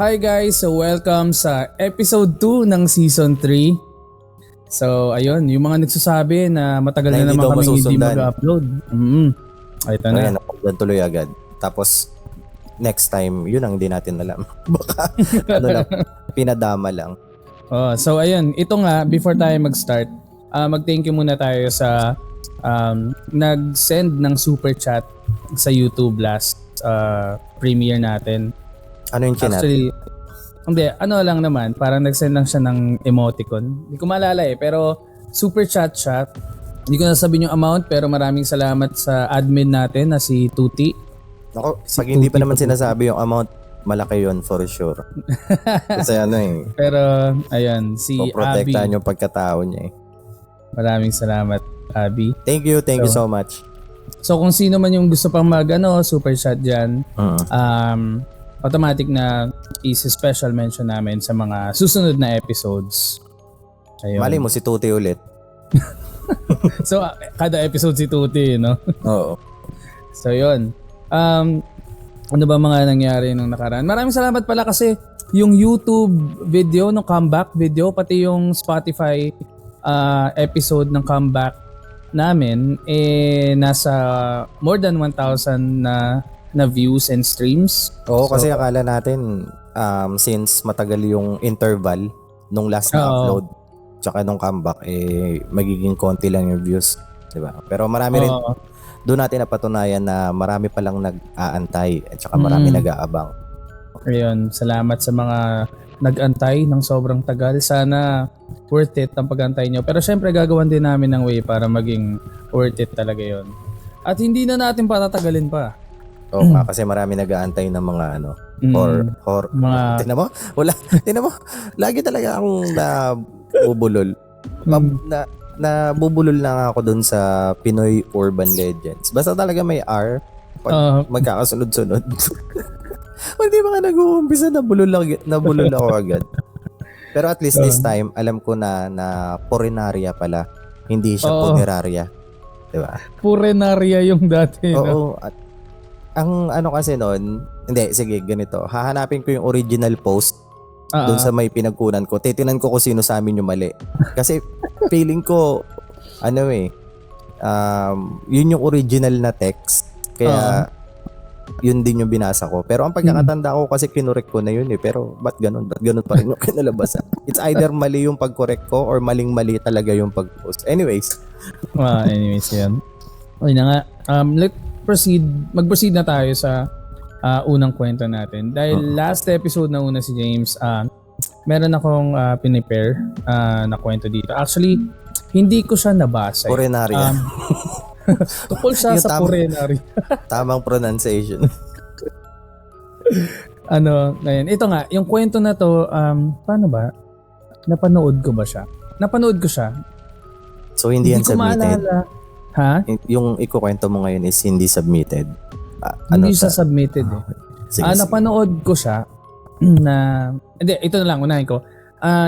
Hi guys! So welcome sa episode 2 ng season 3. So ayun, yung mga nagsasabi na matagal na naman kami hindi mag-upload. Ito na. Ayan, upload tuloy agad. Tapos next time, yun ang hindi natin alam. Baka pinadama lang. So ayun, ito nga, before tayo mag-start, mag-thank you muna tayo sa nag-send ng super chat sa YouTube last premiere natin. Ano yung chinat? Actually, hindi, ano lang naman, parang nag-send lang siya ng emoticon. Hindi ko maalala pero super chat siya. Hindi ko nasabihin yung amount, pero maraming salamat sa admin natin na si Tuti. Ako, pag hindi pa naman sinasabi yung amount, malaki yun for sure. Kasi Pero, ayun, si Abby. Poprotektahan yung pagkatao niya Maraming salamat, Abby. Thank you so much. So, kung sino man yung gusto pang super chat dyan, automatic na is-special mention namin sa mga susunod na episodes. Ayun. Mali mo si Tuti ulit. So, kada episode si Tuti, no? Oo. So, yun. Ano ba mga nangyari nung nakaraan? Maraming salamat pala kasi yung YouTube video, no comeback video, pati yung Spotify episode ng comeback namin, nasa more than 1,000 na views and streams. Oo, kasi akala natin since matagal yung interval nung last na upload tsaka nung comeback, magiging konti lang yung views, di ba? Pero marami rin, doon natin napatunayan na marami palang nag-aantay at saka marami nag-aabang. Ayun, salamat sa mga nag-antay ng sobrang tagal. Sana worth it ang pag-antay nyo. Pero syempre gagawan din namin ng way para maging worth it talaga yon. At hindi na natin patatagalin pa. Oo, kasi marami nag-aantay ng mga mga... Tingnan mo? Wala. Tingnan mo? Lagi talaga akong nabubulol. Nabubulol lang ako dun sa Pinoy Urban Legends. Basta talaga may R. Pag magkakasunod-sunod. Hindi ba nga nag-uumpisa nabulol ako agad. Pero at least this time, alam ko na Purenaria pala. Hindi siya Puneraria. Diba? Purenaria yung dati. Oo. At ang ano kasi noon, hindi, sige, ganito. Hahanapin ko yung original post doon sa may pinagkunan ko. Titinan ko kung sino sa amin yung mali. Kasi feeling ko, yun yung original na text. Kaya, yun din yung binasa ko. Pero ang pagkakatanda ko kasi kinorek ko na yun Pero ba't ganun? Ba't ganun pa rin yung kinalabasan? It's either mali yung pagkorek ko or maling-mali talaga yung pag-post. Anyways, yan. Okay na nga. Mag-proceed na tayo sa unang kwento natin. Dahil last episode na una si James, meron akong pinipare na kwento dito. Actually, hindi ko siya nabasa. Purenaria. Tukol siya sa Purenaria. Tamang pronunciation. Ngayon. Ito nga, yung kwento na to, paano ba? Napanood ko siya. So, hindi yan submitted? Maalala. Ha? Yung ikukwento mo ngayon is hindi submitted. Hindi siya submitted Sige. Napanood ko siya na... Hindi, ito na lang, unahin ko.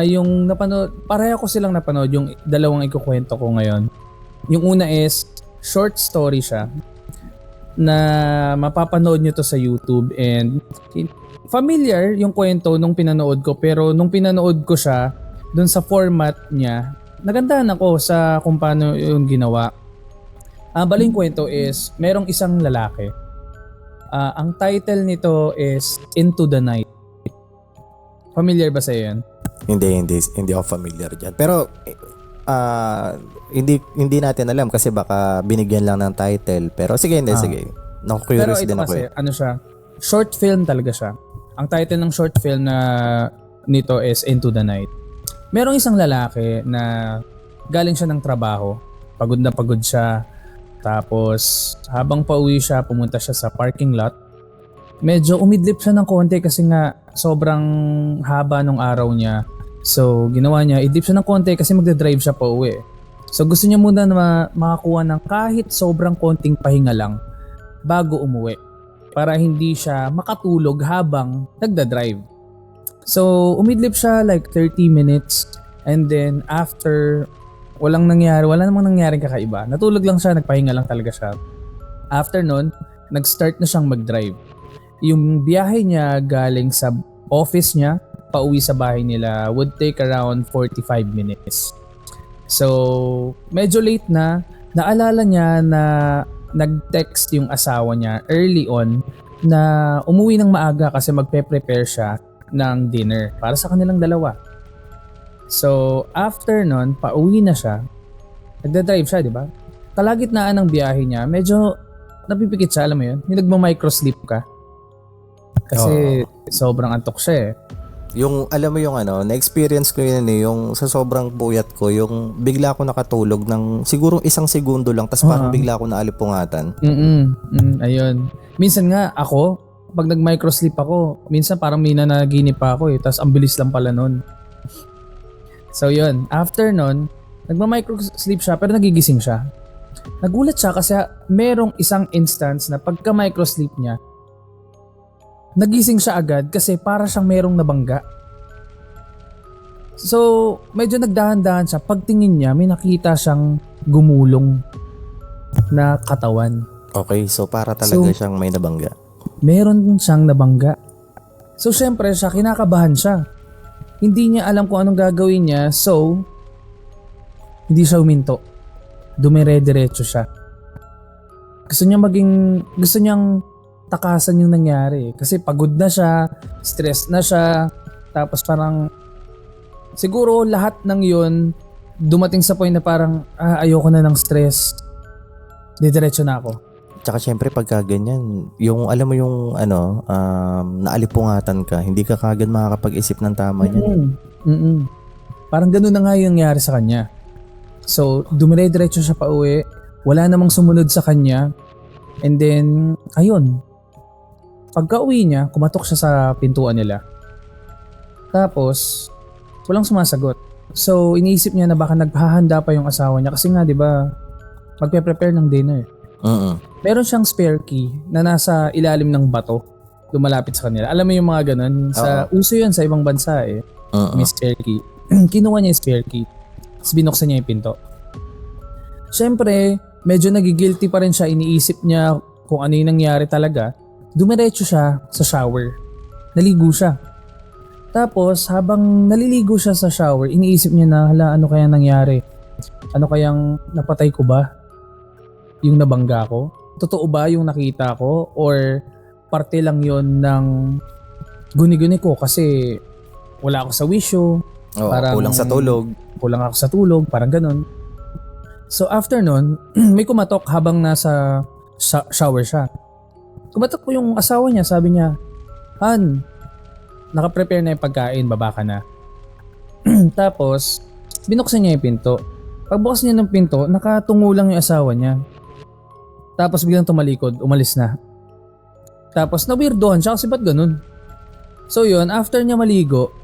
Yung napanood, pareho ko silang napanood yung dalawang ikukwento ko ngayon. Yung una is, short story siya na mapapanood nyo to sa YouTube and familiar yung kwento nung pinanood ko, pero nung pinanood ko siya dun sa format niya, nagandahan ako sa kung paano yung ginawa. Baling kwento is, merong isang lalaki. Ang title nito is Into the Night. Familiar ba sa'yo yan? Hindi ako familiar dyan. Pero, hindi natin alam kasi baka binigyan lang ng title. Pero sige. Naku-curious din ako. Pero ito kasi, siya, short film talaga siya. Ang title ng short film na nito is Into the Night. Merong isang lalaki na galing siya ng trabaho. Pagod na pagod siya. Tapos, habang pauwi siya, pumunta siya sa parking lot. Medyo umidlip siya ng konti kasi nga sobrang haba nung araw niya. So, ginawa niya, idlip siya ng konti kasi magdadrive siya pauwi. So, gusto niya muna na makakuha ng kahit sobrang konting pahinga lang bago umuwi. Para hindi siya makatulog habang nagdadrive. So, umidlip siya like 30 minutes and then after... wala namang nangyaring kakaiba. Natulog lang siya, nagpahinga lang talaga siya. After nun, nag-start na siyang mag-drive. Yung biyahe niya galing sa office niya pauwi sa bahay nila would take around 45 minutes. So, medyo late na. Naalala niya na nag-text yung asawa niya early on na umuwi ng maaga kasi magpe-prepare siya ng dinner para sa kanilang dalawa. So, after nun, pauwi na siya. Nagda-drive siya, di ba? Kalagitnaan ng biyahe niya, medyo napipikit siya, alam mo yun? Yung nagma-microsleep ka. Kasi sobrang antok siya eh. Yung, alam mo yung na-experience ko yun yung sa sobrang puyat ko, yung bigla ako nakatulog ng siguro 1 segundo lang, tas parang bigla ako naalipungatan. Ayun. Minsan nga ako, pag nag-microsleep ako, minsan parang may nanaginip pa ako eh, tas ang bilis lang pala nun. So yun, after nun, nagma-microsleep siya pero nagigising siya. Nagulat siya kasi merong isang instance na pagka-microsleep niya, nagising siya agad kasi para siyang merong nabangga. So, medyo nagdahan-dahan siya. Pagtingin niya, may nakita siyang gumulong na katawan. Okay, so para talaga siyang may nabangga. Meron siyang nabangga. So, syempre siya, kinakabahan siya. Hindi niya alam kung anong gagawin niya, so, hindi siya huminto. Dumire-diretso siya. Gusto niyang takasan yung nangyari. Kasi pagod na siya, stress na siya, tapos parang siguro lahat ng yun dumating sa point na parang ayoko na ng stress. Didiretso na ako. Tsaka syempre pagka ganyan, yung alam mo yung naalipungatan ka, hindi ka kagad makakapag-isip ng tama niyan. Parang ganun na nga yung nangyari sa kanya. So, dumire-diretso siya pa uwi. Wala namang sumunod sa kanya. And then, ayun. Pagka uwi niya, kumatok siya sa pintuan nila. Tapos, walang sumasagot. So, iniisip niya na baka naghahanda pa yung asawa niya. Kasi nga, di ba, magpe-prepare ng dinner. Meron siyang spare key na nasa ilalim ng bato. Lumalapit sa kanila. Alam mo yung mga ganun? Uso yun sa ibang bansa eh. May spare key. Kinuha niya yung spare key. Tapos binuksan niya yung pinto. Siyempre, medyo nagigilty pa rin siya. Iniisip niya kung ano yung nangyari talaga. Dumiretso siya sa shower. Naligo siya. Tapos, habang naliligo siya sa shower, iniisip niya na, ano kaya nangyari? Ano kayang napatay ko ba? Yung nabangga ko? Totoo ba yung nakita ko? Or parte lang yon ng guni-guni ko kasi wala ako sa wisyo. Kulang sa tulog. Kulang ako sa tulog, parang ganun. So after nun, may kumatok habang nasa shower siya. Kumatok po yung asawa niya, sabi niya, Han, nakaprepare na yung pagkain, baba ka na. Tapos, binuksan niya yung pinto. Pagbukas niya ng pinto, nakatungo lang yung asawa niya. Tapos biglang tumalikod, umalis na. Tapos na-weirdohan siya kasi ba't ganun? So yun, after niya maligo,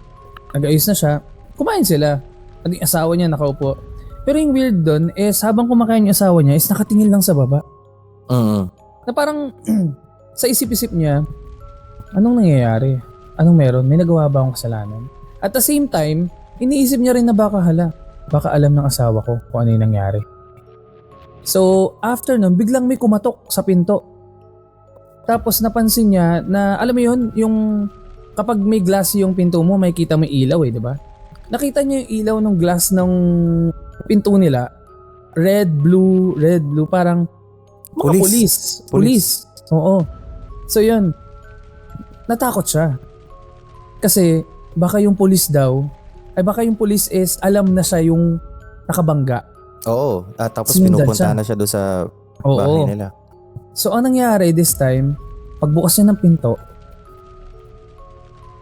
nag-ayos na siya, kumain sila. At yung asawa niya nakaupo. Pero yung weird doon is habang kumakain yung asawa niya is nakatingin lang sa baba. Na parang sa isip-isip niya, anong nangyayari? Anong meron? May nagawa ba akong kasalanan? At the same time, iniisip niya rin na baka alam ng asawa ko kung ano yung nangyari. So after nun, biglang may kumatok sa pinto. Tapos napansin niya na, alam mo yun, yung kapag may glass yung pinto mo, may kita mo ilaw eh, di ba? Nakita niya yung ilaw ng glass ng pinto nila. Red, blue, parang mga police. Oo. So yun, natakot siya. Kasi baka yung police is alam na siya yung nakabangga. Oo. Tapos pinupunta na siya doon sa bahay nila. So ang nangyari this time, pagbukas niya ng pinto,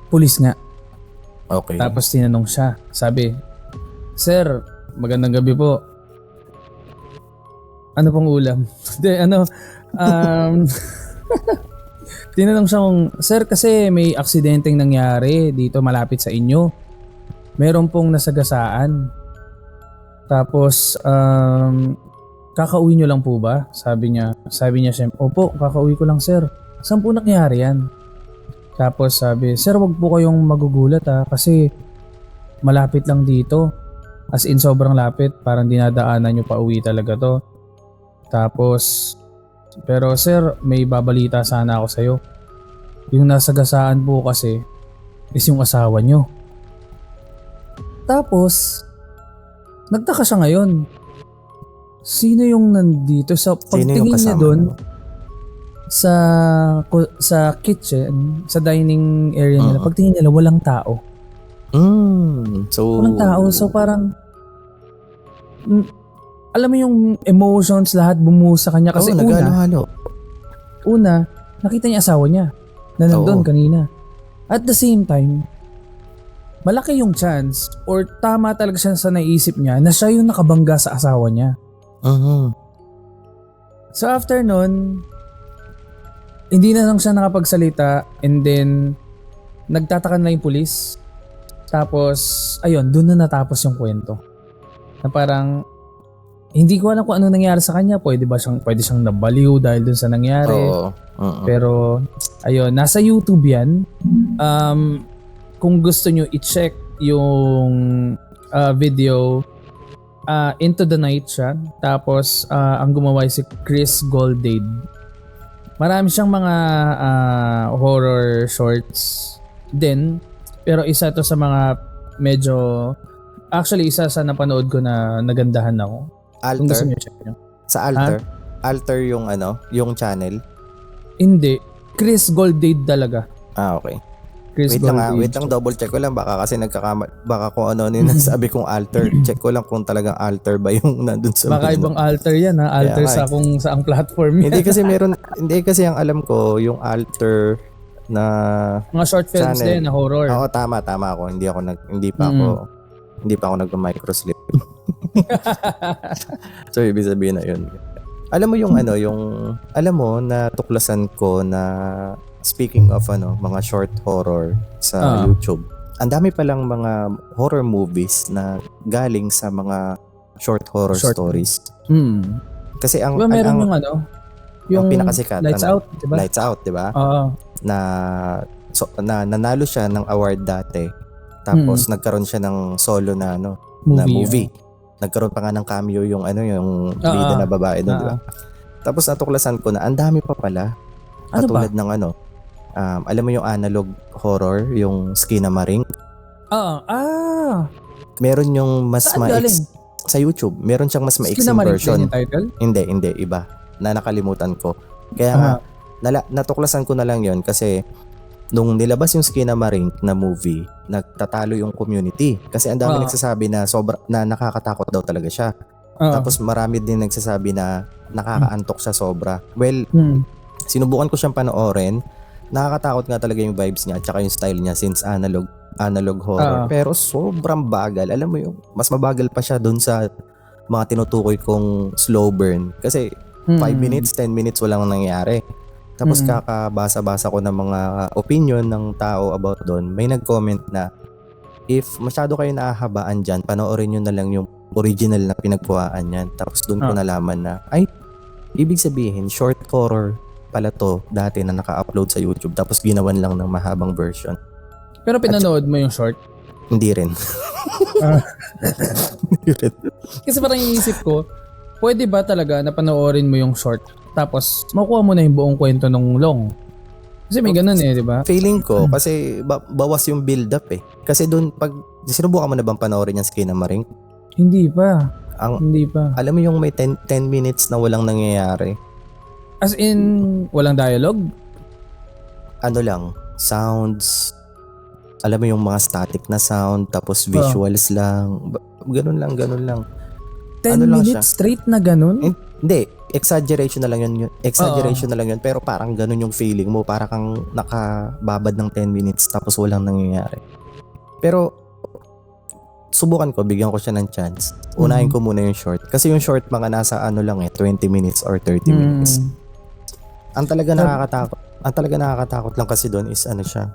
police nga. Okay. Tapos tinanong siya. Sabi, Sir, magandang gabi po. Ano pong ulam? Tinanong siya kung, Sir, kasi may aksidenteng nangyari dito malapit sa inyo. Meron pong nasagasaan. Tapos, kakauwi nyo lang po ba? Sabi niya siya, opo, kakauwi ko lang sir. Saan po nangyari yan? Tapos sabi, sir, wag po kayong magugulat kasi malapit lang dito. As in sobrang lapit, parang dinadaanan nyo pa uwi talaga to. Tapos, pero sir, may babalita sana ako sa'yo. Yung nasagasaan po kasi, is yung asawa nyo. Tapos, nagtaka siya ngayon. Sino yung nandito? Sa pagtingin niya doon, sa kitchen, sa dining area nila, pagtingin nila, walang tao. Walang tao. So parang, alam mo yung emotions, lahat bumuo sa kanya. Kasi naghalo-halo. Una, nakita niya asawa niya na nandun kanina. At the same time, malaki yung chance or tama talaga siya sa naisip niya na siya yung nakabangga sa asawa niya. So after nun, hindi na lang siya nakapagsalita and then nagtataka na yung pulis. Tapos, ayun, doon na natapos yung kwento. Na parang, hindi ko alam kung ano nangyari sa kanya. Pwede siyang nabaliw dahil dun sa nangyari. Pero, ayun, nasa YouTube yan. Kung gusto nyo i-check yung video, Into the Night siya. Tapos, ang gumawa si Chris Goldade. Marami siyang mga horror shorts din. Pero isa to sa mga medyo... Actually, isa sa napanood ko na nagandahan ako. Alter? Kung gusto niyo check nyo. Sa Alter? Alter yung yung channel? Hindi. Chris Goldade talaga. Okay. Chris Goldade. Wait lang, double check ko lang. Baka kasi baka kung ano sabi kong Alter. Check ko lang kung talagang Alter ba yung nandun sa... Baka ibang Alter yan ha. Alter sa kung saang platform yan. Hindi kasi ang alam ko, yung Alter na mga short films channel. din na horror. Oo, tama ako. Hindi pa ako nagma-microslip. So ibig sabihin na yun. Alam mo yung alam mo na tuklasan ko na speaking of mga short horror sa YouTube. Ang dami palang mga horror movies na galing sa mga short horror stories. Kasi ang meron yung pinakasikat Lights Out, diba? Lights Out, diba? Oo. Na nanalo siya ng award dati. Tapos nagkaroon siya ng solo na movie. Nagkaroon pa nga ng cameo yung bida na babae doon, diba? Tapos natuklasan ko na ang dami pa pala. Katulad ng alam mo yung analog horror, yung Skinamarink? Meron yung mas sa YouTube. Meron siyang mas maiksing version. Title? Hindi, iba. Na nakalimutan ko. Kaya natuklasan ko na lang yon kasi nung nilabas yung Skinamarink na movie, nagtatalo yung community. Kasi ang dami nagsasabi na na nakakatakot daw talaga siya. Tapos marami din nagsasabi na nakakaantok siya sobra. Well, sinubukan ko siyang panoorin. Nakakatakot nga talaga yung vibes niya at saka yung style niya since analog horror. Pero sobrang bagal. Alam mo yung mas mabagal pa siya dun sa mga tinutukoy kong slow burn. Kasi 5 minutes, 10 minutes walang nangyayari. Tapos kakabasa-basa ko ng mga opinion ng tao about doon. May nag-comment na if masyado kayo nahahabaan dyan, panoorin nyo na lang yung original na pinagkuhaan yan. Tapos doon ko nalaman na ibig sabihin short horror pala to dati na naka-upload sa YouTube tapos ginawan lang ng mahabang version. Pero pinanood mo yung short? Hindi rin. Kasi parang iisip ko, pwede ba talaga na panoorin mo yung short tapos makuha mo na yung buong kwento ng long? Kasi may ganun di ba? Feeling ko kasi bawas yung build up Kasi doon pag sinubukan mo na bang panoorin yung Skinamarink? Hindi pa. Alam mo yung may 10 minutes na walang nangyayari. As in, walang dialogue? Ano lang, sounds. Alam mo yung mga static na sound, tapos visuals lang. Ganun lang. 10 minutes straight na ganun? Hindi, exaggeration na lang yun. Exaggeration na lang yun, pero parang ganun yung feeling mo. Parang kang nakababad ng 10 minutes tapos walang nangyayari. Pero, subukan ko, bigyan ko siya ng chance. Unahin ko muna yung short. Kasi yung short mga nasa 20 minutes or 30 minutes. Ang talaga nakakatakot lang kasi doon is siya.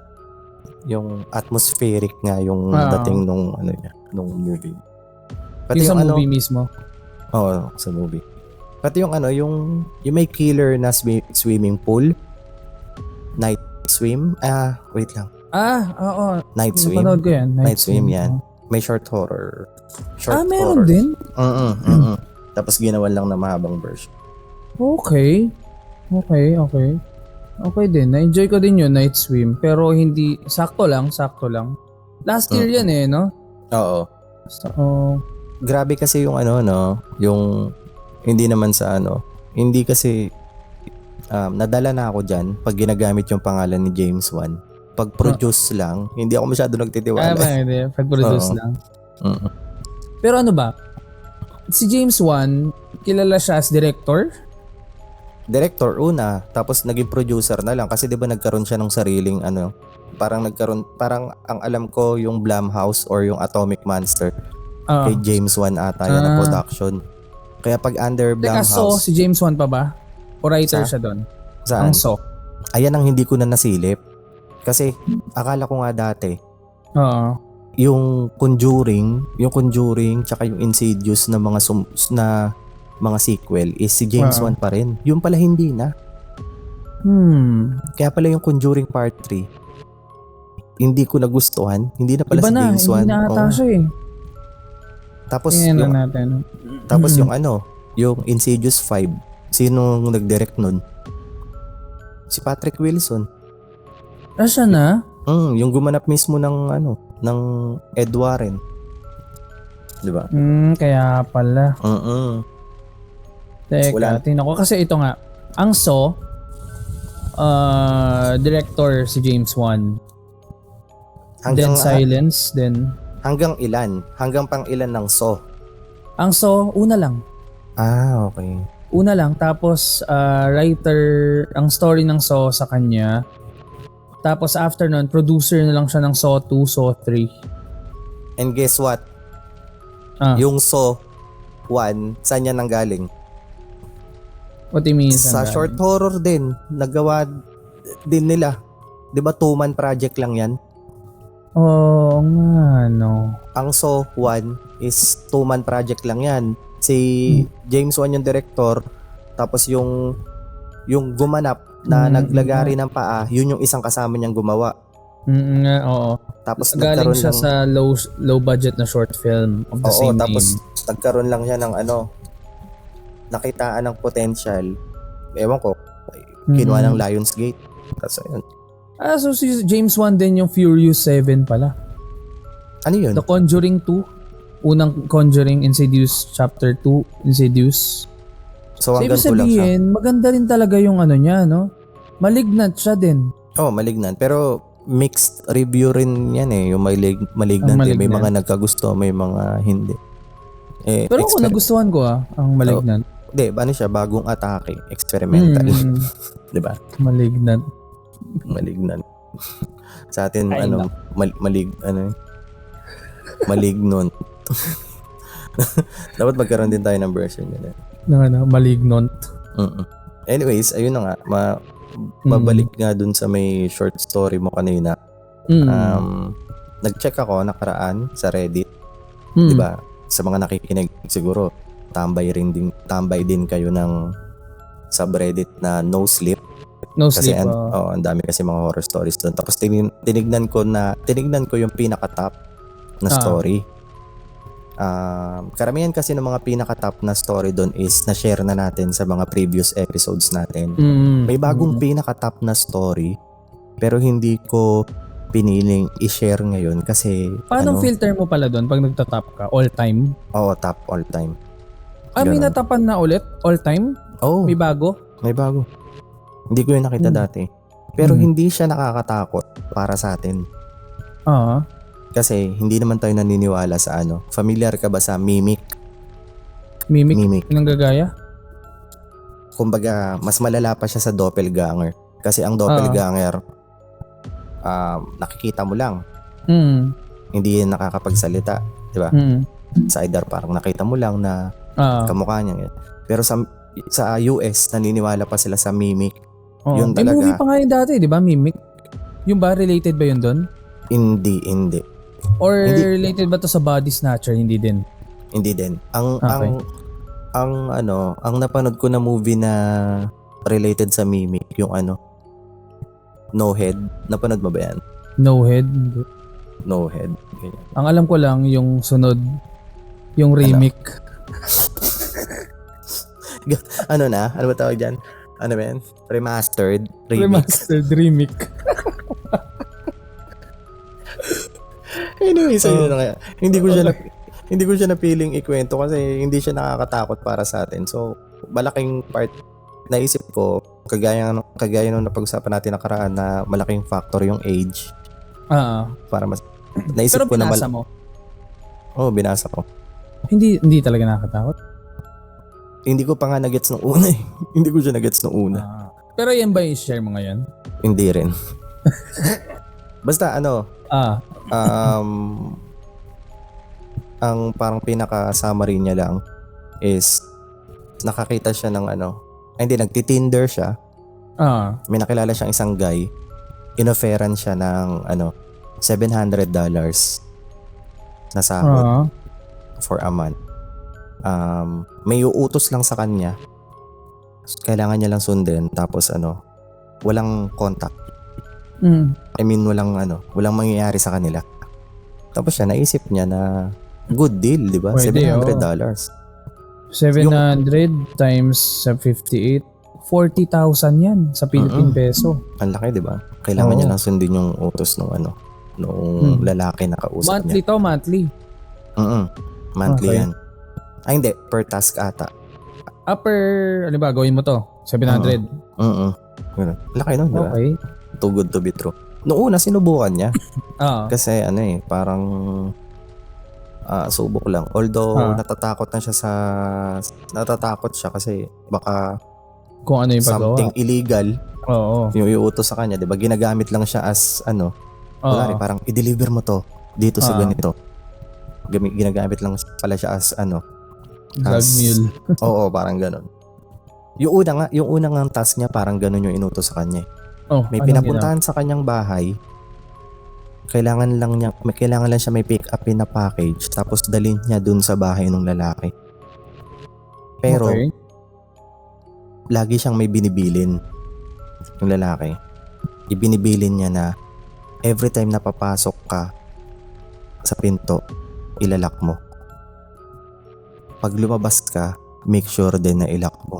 Yung atmospheric nga yung dating nung movie. Pati yung sa movie mismo? Oo, sa movie. Pati yung yung may killer na swimming pool. Night swim. Wait lang. Oo. Night swim. Napanood ko yan. Night swim yan. May short horror. Meron din? Tapos ginawan lang na mahabang version. Okay. Okay din. Na-enjoy ko din yun, Night Swim. Pero hindi, sakto lang. Last year yan eh, no? Oo. So, Grabe kasi yung ano, no? Yung, hindi naman sa ano. Hindi kasi, nadala na ako dyan pag ginagamit yung pangalan ni James Wan. Pag produce lang, hindi ako masyado nagtitiwala. hindi. Pag-produce Oo. lang. Mm-mm. Pero ano ba? Si James Wan, kilala siya as director? Director una, tapos naging producer na lang kasi 'di ba nagkaroon siya ng sariling ano, parang ang alam ko yung Blumhouse or yung Atomic Monster Ah. kay James Wan ata yan na production. Kaya pag under Teka, so Blumhouse, si James Wan pa ba? O writer siya doon? saan? Ang So. Ayan ang hindi ko na nasilip. Kasi akala ko nga dati Oo. yung Conjuring tsaka yung Insidious na na mga sequel is si James Wan pa rin. Yung pala hindi na. Kaya pala yung Conjuring Part 3 hindi ko nagustuhan. Hindi na pala Iba si na, James Wan. hindi na ata Oo. siya eh. Tapos Tingnan yung natin. yung Insidious 5. Sino nag-direct nun? Si Patrick Wilson. Siya na? Yung gumanap mismo ng Ed Warren. 'Di ba? Kaya pala. Teka, tingnan ko. Kasi ito nga, ang So, director si James Wan. Dead Silence, then... Hanggang ilan? Hanggang pang ilan ng So? Ang So, una lang. Okay. Una lang. Tapos, writer, ang story ng So sa kanya. Tapos after nun, producer na lang siya ng So 2, So 3. And guess what? Yung So 1, saan yan nanggaling? What do you mean? Sa short horror din. Nagawa din nila. 'Di ba 2-man project lang yan? Oo nga, no. Ang So 1 is 2-man project lang yan. Si James Wan yung director, tapos yung gumanap na naglagari ng paa, yun yung isang kasama niyang gumawa. Oo. Tapos galing siya sa low budget na short film of the same tapos name. nagkaroon lang siya ng nakitaan ng potential. Ewan ko, kinuha ng Lionsgate. Tapos ayun. So si James Wan din yung Furious 7 pala. Ano yun? The Conjuring 2. Unang Conjuring, Insidious Chapter 2, Insidious. So hanggang ibig 2 lang siya. sabihin, maganda rin talaga yung ano niya, no? Malignant siya din. Malignant. Pero mixed review rin yan eh. Yung malignant. May mga nagkagusto, may mga hindi. Pero ako nagustuhan ko ang Malignant. Hindi, ano siya, bagong atake. Experimental. Diba? Malignant. Sa atin, malignant. Dapat magkaroon din tayo ng version nila. Malignant. Anyways, ayun na nga. Mabalik nga dun sa may short story mo kanina. Nag-check ako nakaraan sa Reddit. Diba? Sa mga nakikinig siguro, tambay din kayo ng subreddit na No Sleep. Kasi ang dami kasi mga horror stories doon. Tapos tinignan ko yung pinaka-top na story. Karamihan kasi ng mga pinaka-top na story doon is na-share na natin sa mga previous episodes natin. May bagong pinaka-top na story pero hindi ko piniling i-share ngayon kasi paano filter mo pala doon pag nagtatap ka? All time? Oo, top all time. May natapan na ulit? All time? Oo. May bago? May bago. Hindi ko yun nakita dati. Pero hindi siya nakakatakot para sa atin. Kasi hindi naman tayo naniniwala sa Familiar ka ba sa Mimic? Mimic? Nanggagaya? Kumbaga, mas malala pa siya sa doppelganger. Kasi ang doppelganger, nakikita mo lang. Hindi yan nakakapagsalita. Diba? Sa either parang nakita mo lang na kamukha niya. Pero sa US, naniniwala pa sila sa Mimic. Yun may talaga. movie pa nga yun dati, di ba? Mimic? Yung ba related ba yun doon? Hindi. Or related ba to sa Body Snatcher? Hindi din. Ang napanood ko na movie na related sa Mimic, yung No Head. Napanood mo ba yan? No Head? Hindi. No Head. Ganyan. Ang alam ko lang, yung sunod, yung remake. Ano ba tawag dyan? Ano ba yan? Remastered. remake. Anyway, so yun na kaya. Hindi ko siya napiling ikwento kasi hindi siya nakakatakot para sa atin. So, malaking part naisip ko, kagaya nung napag-usapan natin nakaraan na malaking factor yung age. Para mas naisip Pero ko na binasa mo? Oo, binasa ko. Hindi talaga nakakatakot? Hindi ko pa nga nagets nung una eh. Hindi ko siya nagets nung una. Pero yan ba yung share mo ngayon? Hindi rin. Basta ang parang pinaka-summary niya lang is nakakita siya ng nagti-Tinder siya. May nakilala siyang isang guy. Inofferan siya ng $700 na sahod for a month. May uutos lang sa kanya. Kailangan niya lang sundin tapos walang contact. I mean walang mangyayari sa kanila. Tapos siya naisip niya na good deal, di ba? Pwede, $700. 700 times 58, 40,000 yan sa Philippine peso. Ang laki, di ba? Kailangan niya lang sundin yung utos nung lalaki na kausap monthly niya. Monthly. Monthly Okay. yan. Ay hindi, per task ata. Gawin mo to? 700. Ganun. Laki nun, di ba? Okay. Too good to be true. Noong una, sinubukan niya. Kasi parang subok lang. Although natatakot siya kasi baka kung ano yung paggawa. something illegal. Yung iutos sa kanya, 'di ba? Ginagamit lang siya as kunwari, parang i-deliver mo to dito sa ganito. Ginagamit lang pala siya as drug mule. Oo, parang gano'n. Yung unang task niya parang gano'n yung inutos sa kanya. May pinapuntahan sa kanyang bahay. Kailangan lang siya may pick up na package tapos dalhin niya dun sa bahay ng lalaki. Pero lagi siyang may binibilin yung lalaki. Ibinibilin niya na every time na papasok ka sa pinto, ilalak mo. Pag lumabas ka, make sure din na ilak mo.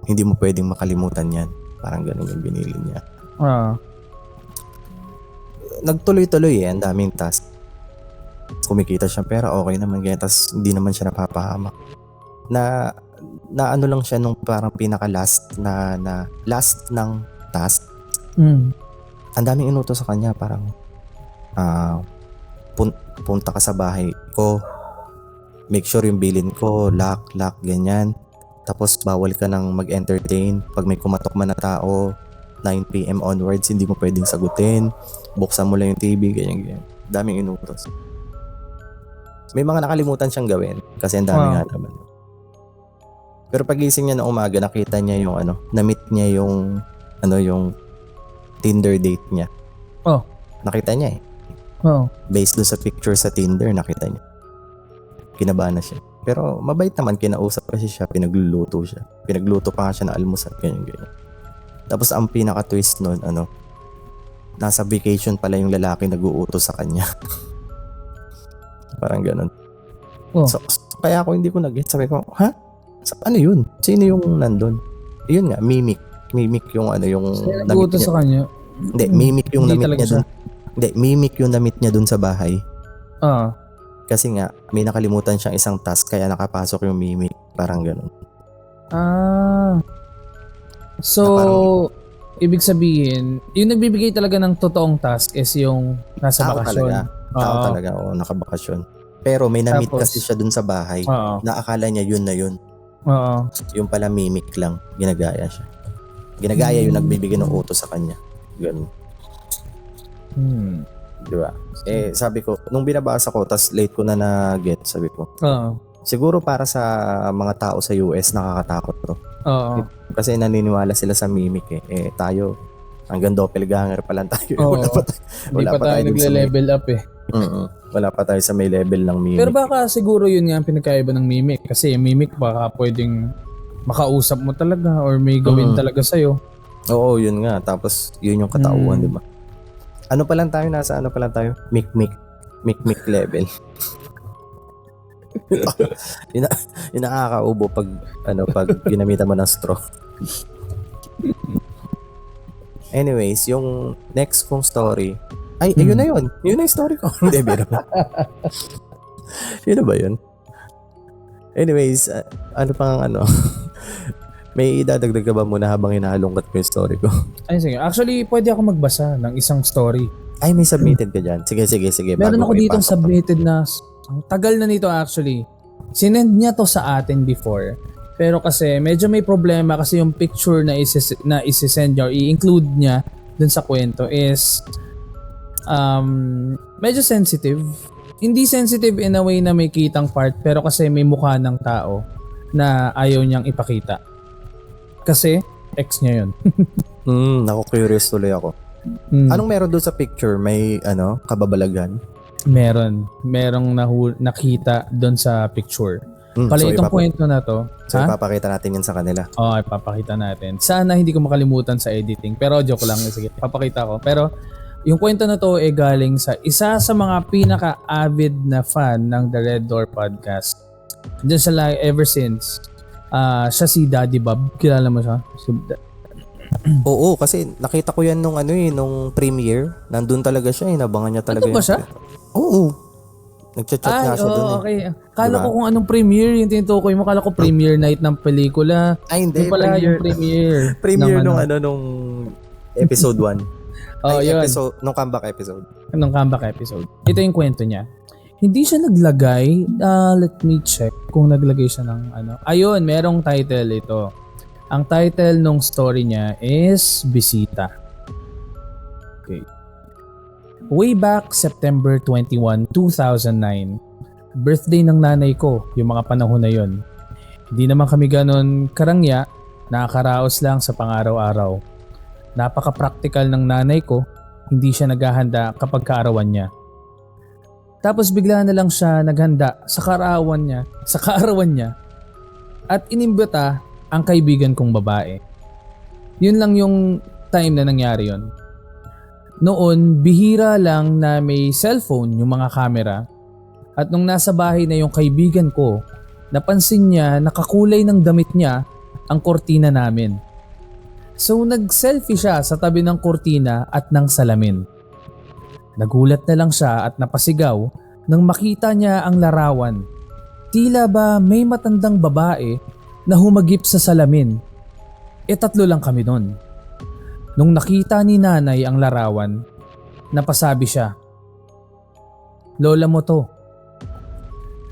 Hindi mo pwedeng makalimutan yan. Parang ganun yung binilin niya. Nagtuloy-tuloy ang daming task. Kumikita siya pera, okay naman ganyan. Tapos hindi naman siya napapahamak. Na lang siya nung parang pinaka-last last ng task. Ang daming inutos sa kanya, parang punta ka sa bahay ko, make sure yung bilin ko, lock, ganyan. Tapos bawal ka nang mag-entertain. Pag may kumatok man na tao, 9 PM onwards, hindi mo pwedeng sagutin. Buksan mo lang yung TV, ganyan. Daming inutos. May mga nakalimutan siyang gawin kasi ang dami nga naman. Pero pagising niya na umaga, nakita niya yung na-meet niya yung Tinder date niya. Nakita niya based doon sa picture sa Tinder, nakita niya. Kinabahan na siya. Pero mabait naman, kinausap kasi siya, pinagluluto siya. Pinagluto pa nga siya ng almusal, ganyan. Tapos ang pinaka-twist nun, nasa vacation pala yung lalaki nag-uutos sa kanya. Parang ganun. So, kaya ako hindi ko nag-get. Sabi ko, ano yun? Sino yung nandun? Yun nga, mimic. Mimic yung yung nag-uutos sa kanya? Hindi, mimic yung namit niya dun. Hindi, mimic yung namit niya dun sa bahay. Kasi nga, may nakalimutan siyang isang task kaya nakapasok yung mimic. Parang ganun. So, ibig sabihin, yung nagbibigay talaga ng totoong task is yung nasa bakasyon. Tao talaga, nakabakasyon. Pero may na-meet kasi siya dun sa bahay na akala niya yun na yun. Yung pala mimic lang, ginagaya siya. Ginagaya yung nagbibigay ng utos sa kanya. Ganun. Diba? Sabi ko, nung binabasa ko, tas late ko na na-get, sabi ko. Siguro para sa mga tao sa US, nakakatakot to. Kasi naniniwala sila sa mimic tayo, hanggang doppelganger pa lang tayo. Hindi pa tayo nagle-level up Wala pa tayo sa may level ng mimic. Pero baka siguro yun nga ang pinagkaiba ng mimic. Kasi yung mimic baka pwedeng makausap mo talaga or may gawin talaga sa'yo. Oo, yun nga. Tapos yun yung katauhan, di ba? Ano pa lang tayo? Nasa ano pa lang tayo? Mic level. Yung nakakaubo pag ginamitan mo ng straw. Anyways, yung next kong story, ayun na yun. Yun na yung story ko. Hindi, biro. Yun na ba yun? Anyways, ano pang may idadagdag ka ba muna habang hinahalungkat ko yung story ko? Ay, sige. Actually, pwede ako magbasa ng isang story. Ay, may submitted ka dyan. Sige. Meron ako dito ipasok submitted na, ang tagal na nito actually. Sinend niya to sa atin before. Pero kasi medyo may problema kasi yung picture na isi-send niya or i-include niya dun sa kwento is medyo sensitive. Hindi sensitive in a way na may kitang part pero kasi may mukha ng tao na ayaw niyang ipakita. Kasi ex niya yun. Curious tuloy ako. Anong meron doon sa picture? May kababalagan? Merong nakita doon sa picture. Pala itong kwento na to. So ipapakita natin yan sa kanila. Oo, ipapakita natin. Sana hindi ko makalimutan sa editing. Pero joke lang. Sige, papakita ko. Pero yung kwento na to ay galing sa isa sa mga pinaka-avid na fan ng The Red Door Podcast. Diyan siya ever since. Siya si Daddy Bob. Kilala mo siya? Oo, kasi nakita ko yan nung premiere. Nandun talaga siya. Nabangan niya talaga. Ano ba siya? Oo. Nagchat-chat nga siya doon. Okay. Kala ko kung anong premiere yung tinutukoy mo. Kala ko premiere night ng pelikula. Ay, hindi. Yung pala yung premiere. Premiere nung episode 1. Yun. Nung comeback episode. Nung comeback episode. Ito yung kwento niya. Hindi siya naglagay. Let me check kung naglagay siya ng Ayun, merong title ito. Ang title nung story niya is Bisita. Okay. Way back September 21, 2009, birthday ng nanay ko yung mga panahon na yon. Hindi naman kami ganon karangya, nakakaraos lang sa pang-araw-araw. Napaka-practical ng nanay ko, hindi siya naghahanda kapag kaarawan niya. Tapos bigla na lang siya naghanda sa kaarawan niya at inimbita ang kaibigan kong babae. Yun lang yung time na nangyari yon. Noon, bihira lang na may cellphone yung mga camera at nung nasa bahay na yung kaibigan ko, napansin niya nakakulay ng damit niya ang kortina namin. So nag-selfie siya sa tabi ng kortina at ng salamin. Nagulat na lang siya at napasigaw nang makita niya ang larawan. Tila ba may matandang babae na humagip sa salamin. 3 lang kami nun. Nung nakita ni nanay ang larawan, napasabi siya, "Lola mo to."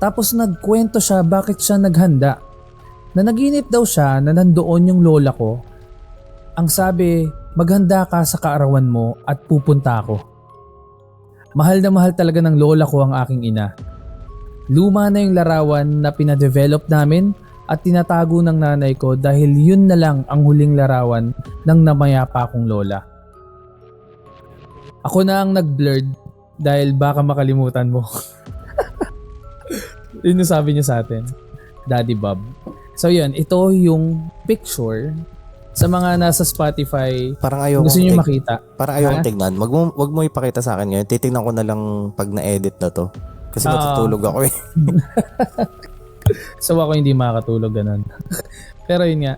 Tapos nagkwento siya bakit siya naghanda. Nanaginip daw siya na nandoon yung lola ko. Ang sabi, "Maghanda ka sa kaarawan mo at pupunta ako." Mahal na mahal talaga ng lola ko ang aking ina. Luma na yung larawan na pinadevelop namin at tinatago ng nanay ko dahil yun na lang ang huling larawan ng namayapa kong lola. Ako na ang nag-blurred dahil baka makalimutan mo. Yun yung sabi niya sa atin, Daddy Bob. So yun, ito yung picture sa mga nasa Spotify. Parang ayaw gusto niyo makita. Parang ayaw tignan. Wag mo ipakita sa akin ngayon. Titignan ko na lang pag na-edit na to. Kasi matutulog ako eh. So ako hindi makakatulog ganun. Pero yun nga.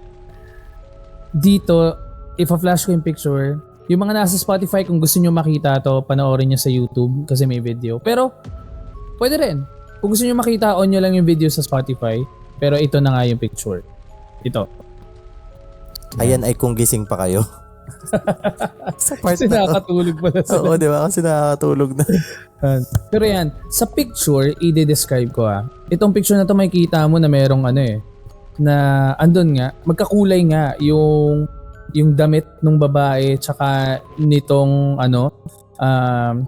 Dito, if-flash ko yung picture, yung mga nasa Spotify kung gusto nyo makita to, panoorin nyo sa YouTube kasi may video. Pero, pwede rin. Kung gusto nyo makita, on nyo lang yung video sa Spotify. Pero ito na nga yung picture. Ito. Ayan ay kung gising pa kayo. Sa part kasi nakakatulog pala sila. Oo, di ba? Kasi nakakatulog na. Pero yan, sa picture, i-describe ko Itong picture na to makikita mo na merong na andun nga, magkakulay nga yung damit ng babae tsaka nitong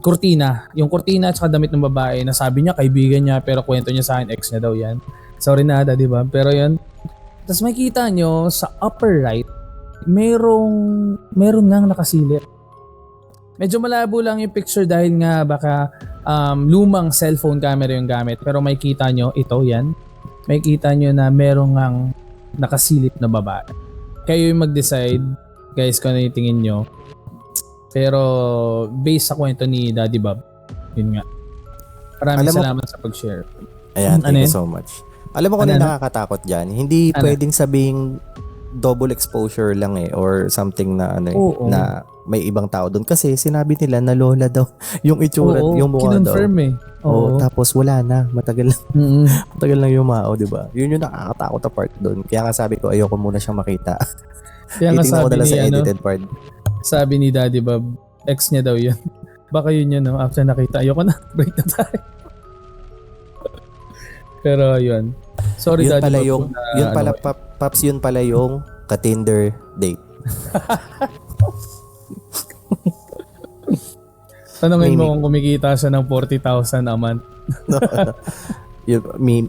kurtina. Yung kurtina tsaka damit ng babae na sabi niya kaibigan niya pero kwento niya sa akin ex niya daw yan. Sorry na di ba? Pero yun. Tapos makikita nyo sa upper right, meron ngang nakasilip. Medyo malabo lang yung picture dahil nga baka lumang cellphone camera yung gamit. Pero makikita nyo, ito yan. Makikita nyo na meron ngang nakasilip na babae. Kayo yung mag-decide, guys, kung ano yung tingin nyo. Pero based sa kwento ni Daddy Bob, yun nga. Maraming salamat sa pag-share. Ayan, thank you so much. Alam mo kung ano nakakatakot dyan? Hindi pwedeng sabing double exposure lang or something na na may ibang tao doon kasi sinabi nila na lola daw yung itsura, Oo, yung mukha daw. kinonfirm eh. Oo, tapos wala na, matagal Mm-mm. matagal lang yumao, 'di ba? Yun yung nakakatakot na part doon. Kaya nga sabi ko ayoko muna siyang makita. Kaya nga Titingnan ko sabi na lang ni, sa edited part. sabi ni Daddy Bob, ex niya daw yun. Baka yun yun, no? After nakita, ayoko na, break na tayo. Pero yun. Sorry Yun Daddy pala Bob. yung, na, yun pala, Paps, yun pala yung ka-Tinder date. Tanungin mo Mimic. kung kumikita siya ng 40,000 a month. Yun,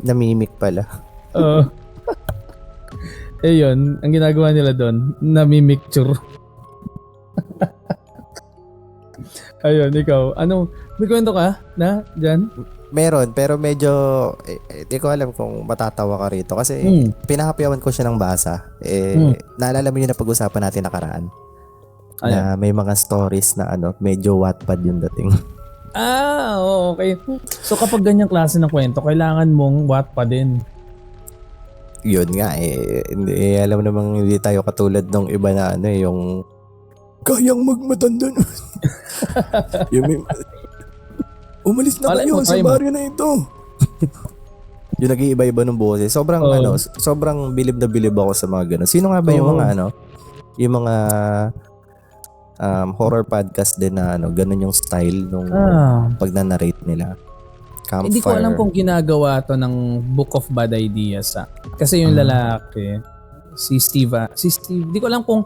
namimik pala. Oo. Eh yun, ang ginagawa nila doon, namimicture. Ayun, ikaw. May kwento ka na dyan? Meron, pero medyo, di ko alam kung matatawa ka rito. Kasi pinahapiawan ko siya ng basa. Naalala mo yun na pag-usapan natin nakaraan. Na may mga stories na medyo Wattpad yung dating. Oo, okay. So kapag ganyang klase ng kwento, kailangan mong Wattpad din. Yun nga alam namang hindi tayo katulad ng iba na yung kayang magmatanda na. Yung umalis na kayo sa baryo na ito. Yung nag-iiba-iba ng boses. Sobrang sobrang bilib na bilib ako sa mga ganun. Sino nga ba yung mga yung mga horror podcast din na ganun yung style nung pag-narrate nila. Campfire. Hindi ko alam kung ginagawa to ng Book of Bad Ideas. Kasi yung lalaki, si Steve, hindi ko alam kung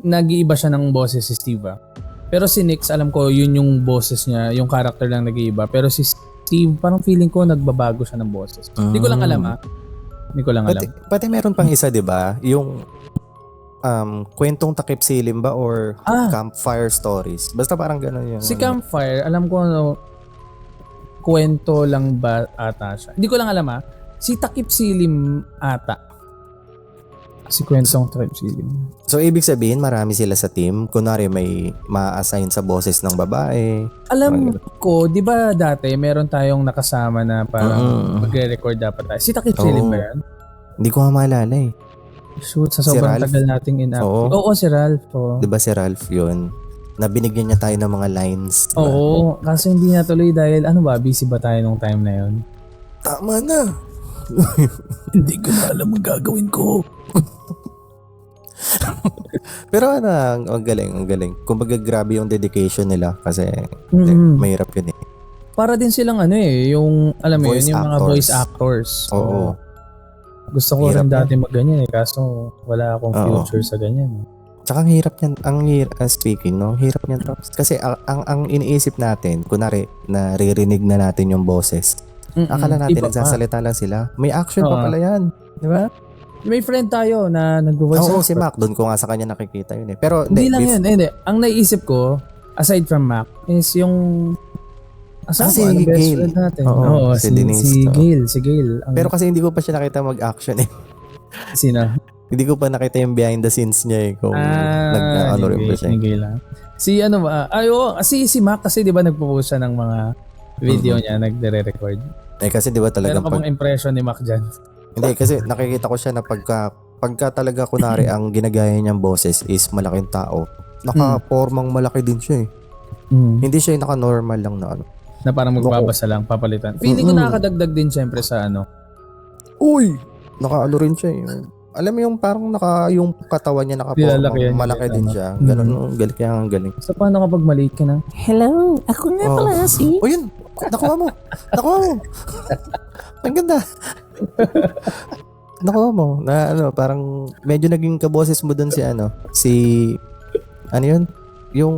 nag-iiba siya ng boses si Steve. Pero si Nix, alam ko yun yung boses niya, yung character lang nag-iiba. Pero si Steve, parang feeling ko nagbabago siya ng boses. Hindi ko lang alam Hindi ko lang alam. Pati meron pang isa, 'di ba? Yung kwentong takip silim ba or campfire stories. Basta parang gano'n yung Si Campfire, alam ko kwento lang ba ata siya. Hindi ko lang alam Si Takip Silim ata. Si kwentong Takip Silim. So ibig sabihin marami sila sa team. Kunwari may ma-assign sa boses ng babae. Alam ko, di ba dati meron tayong nakasama na parang magre-record dapat tayo. Si Takip Silim ba yan? Hindi ko nga maalala Shoot, sa sobrang tagal nating inactive. Oo, si Ralph. Di ba si Ralph yun? Na binigyan niya tayo ng mga lines. Diba? Oo, kasi hindi natuloy dahil busy ba tayo nung time na yun? Tama na. Hindi ko na alam ang gagawin ko. Pero ang galing. Kumbaga grabe yung dedication nila kasi mahirap yun Para din silang yung alam mo yun, yung mga voice actors. Oo. Gusto ko rin dati magganyan kaso wala akong future sa ganyan. Tsaka ang hirap niyan, speaking, no? Hirap niyan, Tops. Kasi ang iniisip natin, kunwari, naririnig na natin yung boses. Akala natin nagsasalita lang sila. May action pa pala yan. Di ba? May friend tayo na nag-voice si Mac. Doon ko nga sa kanya nakikita yun Pero hindi lang yun. Hindi. Ang naisip ko, aside from Mac, is yung si best Gail. friend natin. Oo, si Denise. Si Gail. Pero kasi hindi ko pa siya nakita mag-action Sino? Hindi ko pa nakita yung behind the scenes niya kung rin ba siya. Si Mac kasi di ba nagpo-post siya ng mga video niya, nagre-record. Kasi di ba talagang meron ka bang impression ni Mac dyan? Hindi, kasi nakikita ko siya na pagka talaga kunwari ang ginagaya niyang boses is malaking tao, naka-formang malaki din siya Hindi siya yung naka-normal lang na na parang magbabasa lang, papalitan. Feeling ko nakakadagdag din syempre sa Uy! Naka rin siya alam mo yung parang yung katawan niya naka-formang malaki din siya. Ganun, galing. So paano kapag maliit ka na? Hello, ako nga pala si... O yun, nakuha mo. Ang ganda. Nakuha mo. Na parang medyo naging kaboses mo dun si yun? Yung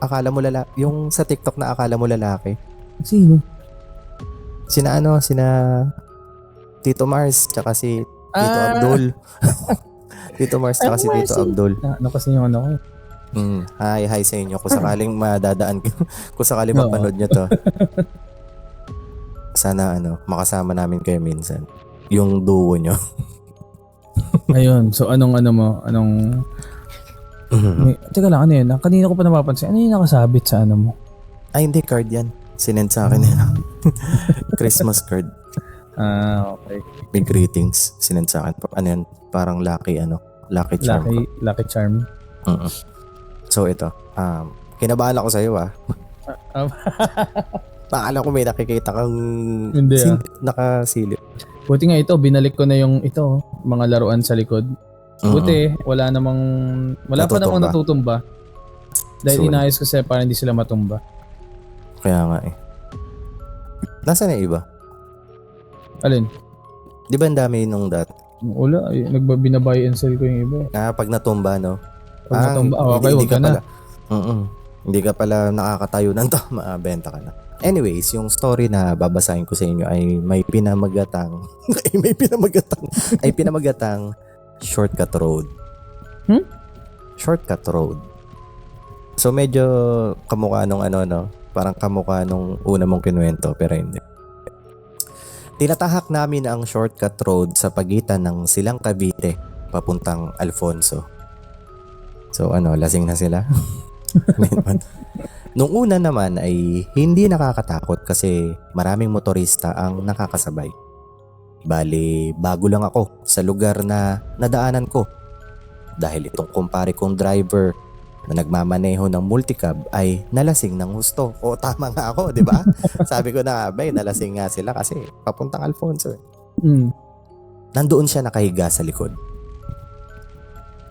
akala mo yung sa TikTok na akala mo lalaki. Sino? Sina Tito Mars tsaka si Tito Abdul. Tito Mars tsaka si Tito Abdul. Ano kasi yung ko? Hi sa inyo. Kung sakaling madadaan kung sakaling mapanood nyo to. Sana makasama namin kayo minsan. Yung duo nyo. Ayun. So anong teka lang, yun? Kanina ko pa napapansin. Ano yung nakasabit sa mo? Ay, hindi. Card yan. Sinend sa akin Christmas card. Okay. May greetings. Sinend sa akin. Ano yan? Parang lucky charm. Lucky charm. So ito, kinabahan ako sa'yo Um, Akala ko may nakikita kang Hindi nakasilip. Buti nga ito, binalik ko na yung mga laruan sa likod. Buti, wala pa namang natutumba. Dahil inayos ko para hindi sila matumba. Kaya nga eh. Nasaan na iba? Alin? Di ba ang dami nung dati? Wala, binabuy and sell ko yung iba. Pag natumba, no? Pag natumba, okay, wag ka na. Hindi ka pala nakakatayo ng benta ka na. Anyways, yung story na babasahin ko sa inyo ay may pinamagatang shortcut road. Shortcut road. So medyo kamukha nung parang kamukha nung una mong kinuwento pero hindi. Tinatahak namin ang shortcut road sa pagitan ng Silang Cavite papuntang Alfonso. So lasing na sila? Nung una naman ay hindi nakakatakot kasi maraming motorista ang nakakasabay. Bali, bago lang ako sa lugar na nadaanan ko. Dahil itong kumpare kong driver na nagmamaneho ng multicab ay nalasing ng husto. O tama nga ako, di ba? Sabi ko na, nalasing nga sila kasi papuntang Alfonso. Nandoon siya nakahiga sa likod.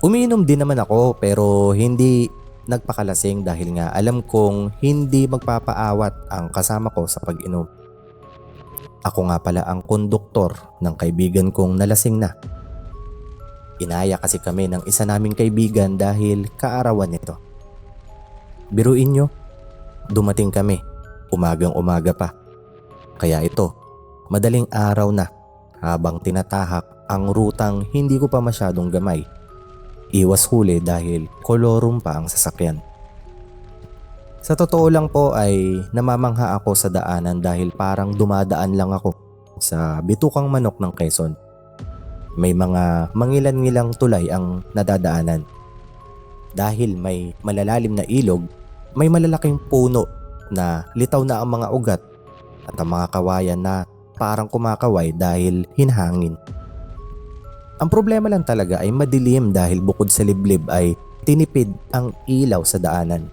Umiinom din naman ako pero hindi nagpakalasing dahil nga alam kong hindi magpapaawat ang kasama ko sa pag-inom. Ako nga pala ang konduktor ng kaibigan kong nalasing na. Inaya kasi kami ng isa naming kaibigan dahil kaarawan nito. Biruin nyo, dumating kami, umagang-umaga pa. Kaya ito, madaling araw na habang tinatahak ang rutang hindi ko pa masyadong gamay. Iwas huli dahil kolorum pa ang sasakyan. Sa totoo lang po ay namamangha ako sa daanan dahil parang dumadaan lang ako sa bitukang manok ng Quezon. May mga mangilan-ngilang tulay ang nadadaanan. Dahil may malalalim na ilog, may malalaking puno na litaw na ang mga ugat at ang mga kawayan na parang kumakaway dahil hinhangin. Ang problema lang talaga ay madilim dahil bukod sa liblib ay tinipid ang ilaw sa daanan.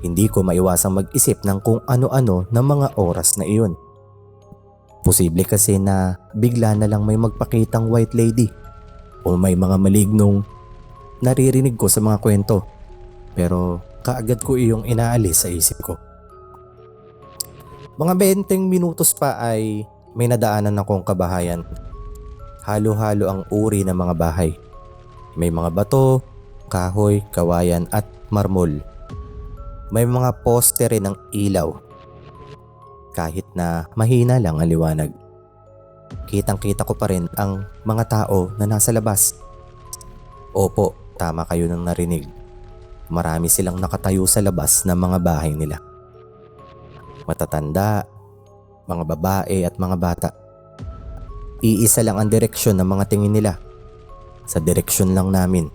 Hindi ko maiwasang mag-isip ng kung ano-ano ng mga oras na iyon. Posible kasi na bigla na lang may magpakitang white lady o may mga malignong naririnig ko sa mga kwento. Pero kaagad ko iyong inaalis sa isip ko. Mga 20 minutos pa ay may nadaanan akong kabahayan. Halo-halo ang uri ng mga bahay. May mga bato, kahoy, kawayan at marmol. May mga poste rin ng ilaw. Kahit na mahina lang ang liwanag. Kitang-kita ko pa rin ang mga tao na nasa labas. Opo, tama kayo nang narinig. Marami silang nakatayo sa labas ng mga bahay nila. Matatanda, mga babae at mga bata. Iisa lang ang direksyon ng mga tingin nila. Sa direksyon lang namin.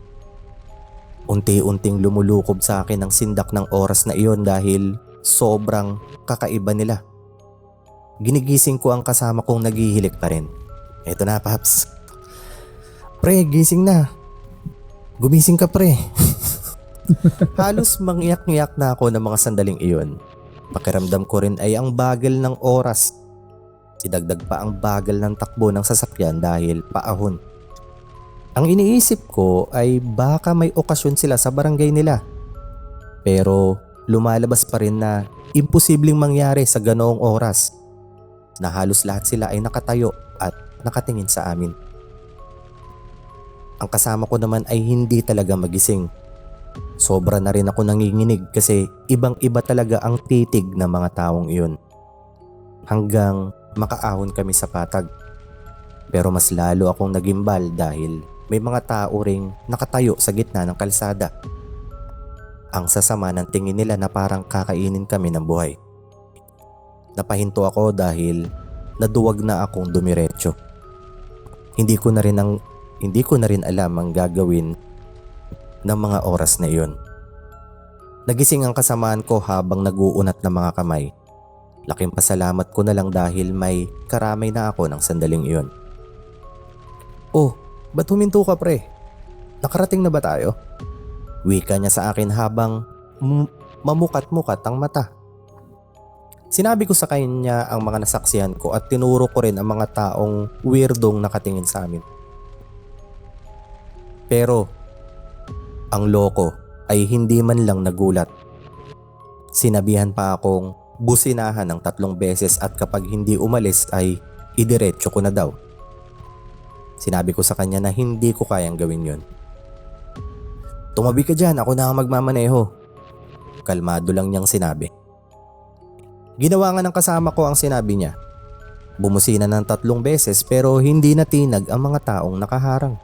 Unti-unting lumulukob sa akin ang sindak ng oras na iyon dahil sobrang kakaiba nila. Ginigising ko ang kasama kong naghihilik pa rin. Eto na, Paps. Pre, gising na. Gumising ka, pre. Halos mangiyak-ngiyak na ako ng mga sandaling iyon. Pakiramdam ko rin ay ang bagal ng oras. Idagdag pa ang bagal ng takbo ng sasakyan dahil paahon. Ang iniisip ko ay baka may okasyon sila sa barangay nila. Pero lumalabas pa rin na imposibleng mangyari sa ganoong oras na halos lahat sila ay nakatayo at nakatingin sa amin. Ang kasama ko naman ay hindi talaga magising. Sobra na rin ako nanginginig kasi ibang-iba talaga ang titig ng mga taong iyon. Hanggang makaahon kami sa patag. Pero mas lalo akong nagimbal dahil may mga tao ring nakatayo sa gitna ng kalsada. Ang sasama ng tingin nila na parang kakainin kami ng buhay. Napahinto ako dahil naduwag na akong dumiretso. Hindi ko na rin alam ang gagawin ng mga oras na iyon. Nagising ang kasamaan ko habang naguunat ng mga kamay. Laking pasalamat ko na lang dahil may karamay na ako ng sandaling iyon. Oh, ba't huminto ka, pre? Nakarating na ba tayo? Wika niya sa akin habang mamukat-mukat ang mata. Sinabi ko sa kanya ang mga nasaksihan ko at tinuro ko rin ang mga taong weirdong nakatingin sa amin. Pero ang loko ay hindi man lang nagulat. Sinabihan pa akong businahan ng 3 beses at kapag hindi umalis ay idiretso ko na daw. Sinabi ko sa kanya na hindi ko kayang gawin yun. Tumabi ka dyan, ako na ang magmamaneho. Kalmado lang niyang sinabi. Ginawa nga ng kasama ko ang sinabi niya. Bumusina ng 3 beses pero hindi natinag ang mga taong nakaharang.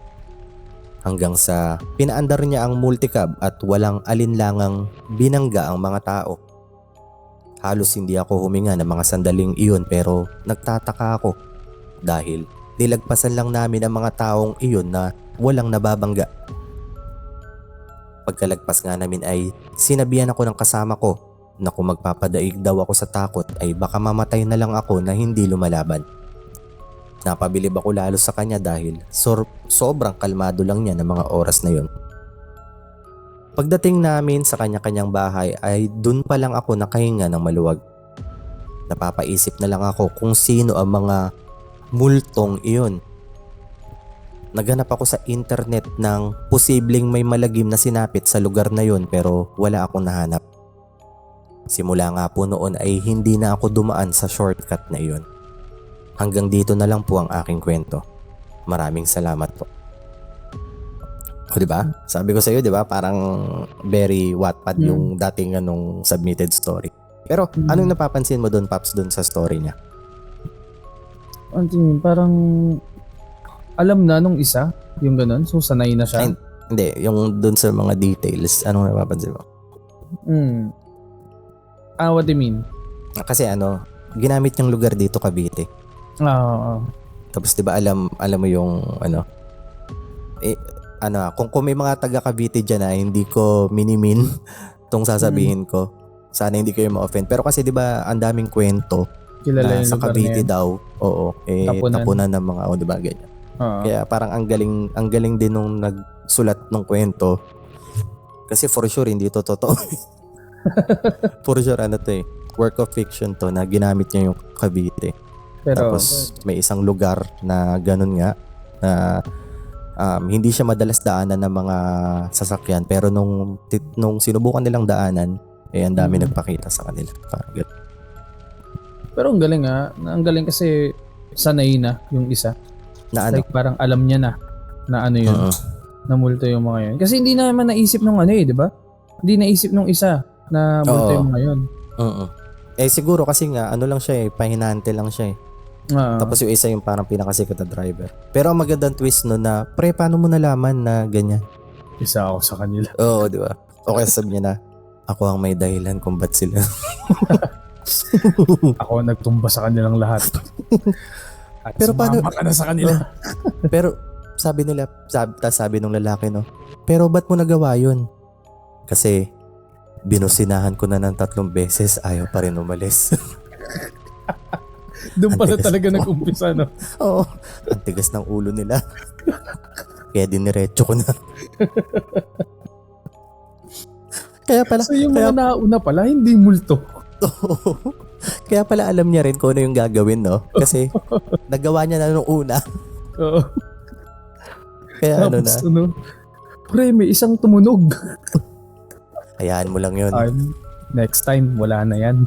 Hanggang sa pinaandar niya ang multicab at walang alinlangang binangga ang mga tao. Halos hindi ako huminga ng mga sandaling iyon pero nagtataka ako dahil nilagpasan lang namin ang mga taong iyon na walang nababangga. Pagkalagpas nga namin ay sinabihan ako ng kasama ko na kung magpapadaig daw ako sa takot ay baka mamatay na lang ako na hindi lumalaban. Napabilib ako lalo sa kanya dahil sobrang kalmado lang niya ng mga oras na yun. Pagdating namin sa kanya-kanyang bahay ay dun pa lang ako nakahinga ng maluwag. Napapaisip na lang ako kung sino ang mga multong iyon. Naghanap ako sa internet ng posibleng may malagim na sinapit sa lugar na yun pero wala akong nahanap. Simula nga po noon ay hindi na ako dumaan sa shortcut na iyon. Hanggang dito na lang po ang aking kwento. Maraming salamat po. O diba? Sabi ko sa iyo, diba? Parang very Wattpad yung dating submitted story. Pero anong napapansin mo doon, Paps, doon sa story niya? Ano yun? Parang alam na nung isa, yung ganun. So sanay na siya. Ay, hindi, yung doon sa mga details, anong napapansin mo? What do you mean? Kasi ginamit niyang lugar dito, Cavite. Tapos 'di ba alam mo yung kung may mga taga Cavite diyan na hindi ko minimin tong sasabihin ko. Sana hindi kayo ma-offend. Pero kasi 'di ba ang daming kwento Kilala na sa Cavite daw, tapunan ng mga 'di ba ganyan. Kaya parang ang galing din nung nagsulat ng kwento. Kasi for sure hindi to totoo. For sure work of fiction to na ginamit niya yung Cavite. Pero, tapos may isang lugar na ganun nga na hindi siya madalas daanan ng mga sasakyan pero nung sinubukan nilang daanan ang dami nagpakita sa kanila. Pero ang galing ang galing kasi sanay na yung isa. Na like parang alam niya na ano yun, na multo yung mga yun. Kasi hindi naman naisip nung di ba? Hindi naisip nung isa na multo yung mga yun. Siguro kasi nga lang siya pahinante lang siya Tapos yung isa yung parang pinakasikat na driver. Pero ang magandang twist no na, pre, paano mo nalaman na ganyan? Isa ako sa kanila. Oo, di ba? Okay, sabi niya na, ako ang may dahilan kung ba't sila. Ako ang nagtumba sa kanilang lahat. At pero paano ka na sa kanila? Pero sabi nung lalaki pero ba't mo nagawa yun? Kasi binusinahan ko na ng 3 beses, ayaw pa rin umalis. Doon pala talaga nag-umpisa, no? Oo. Ang tigas ng ulo nila. Kaya diniretso ko na. Kaya pala... So yung mga nauna pala, hindi multo. Kaya pala alam niya rin kung ano yung gagawin, no? Kasi nagawa niya na nung una. Oo. Kaya tapos, pre, may isang tumunog. Hayaan mo lang yun. Next time, wala na yan.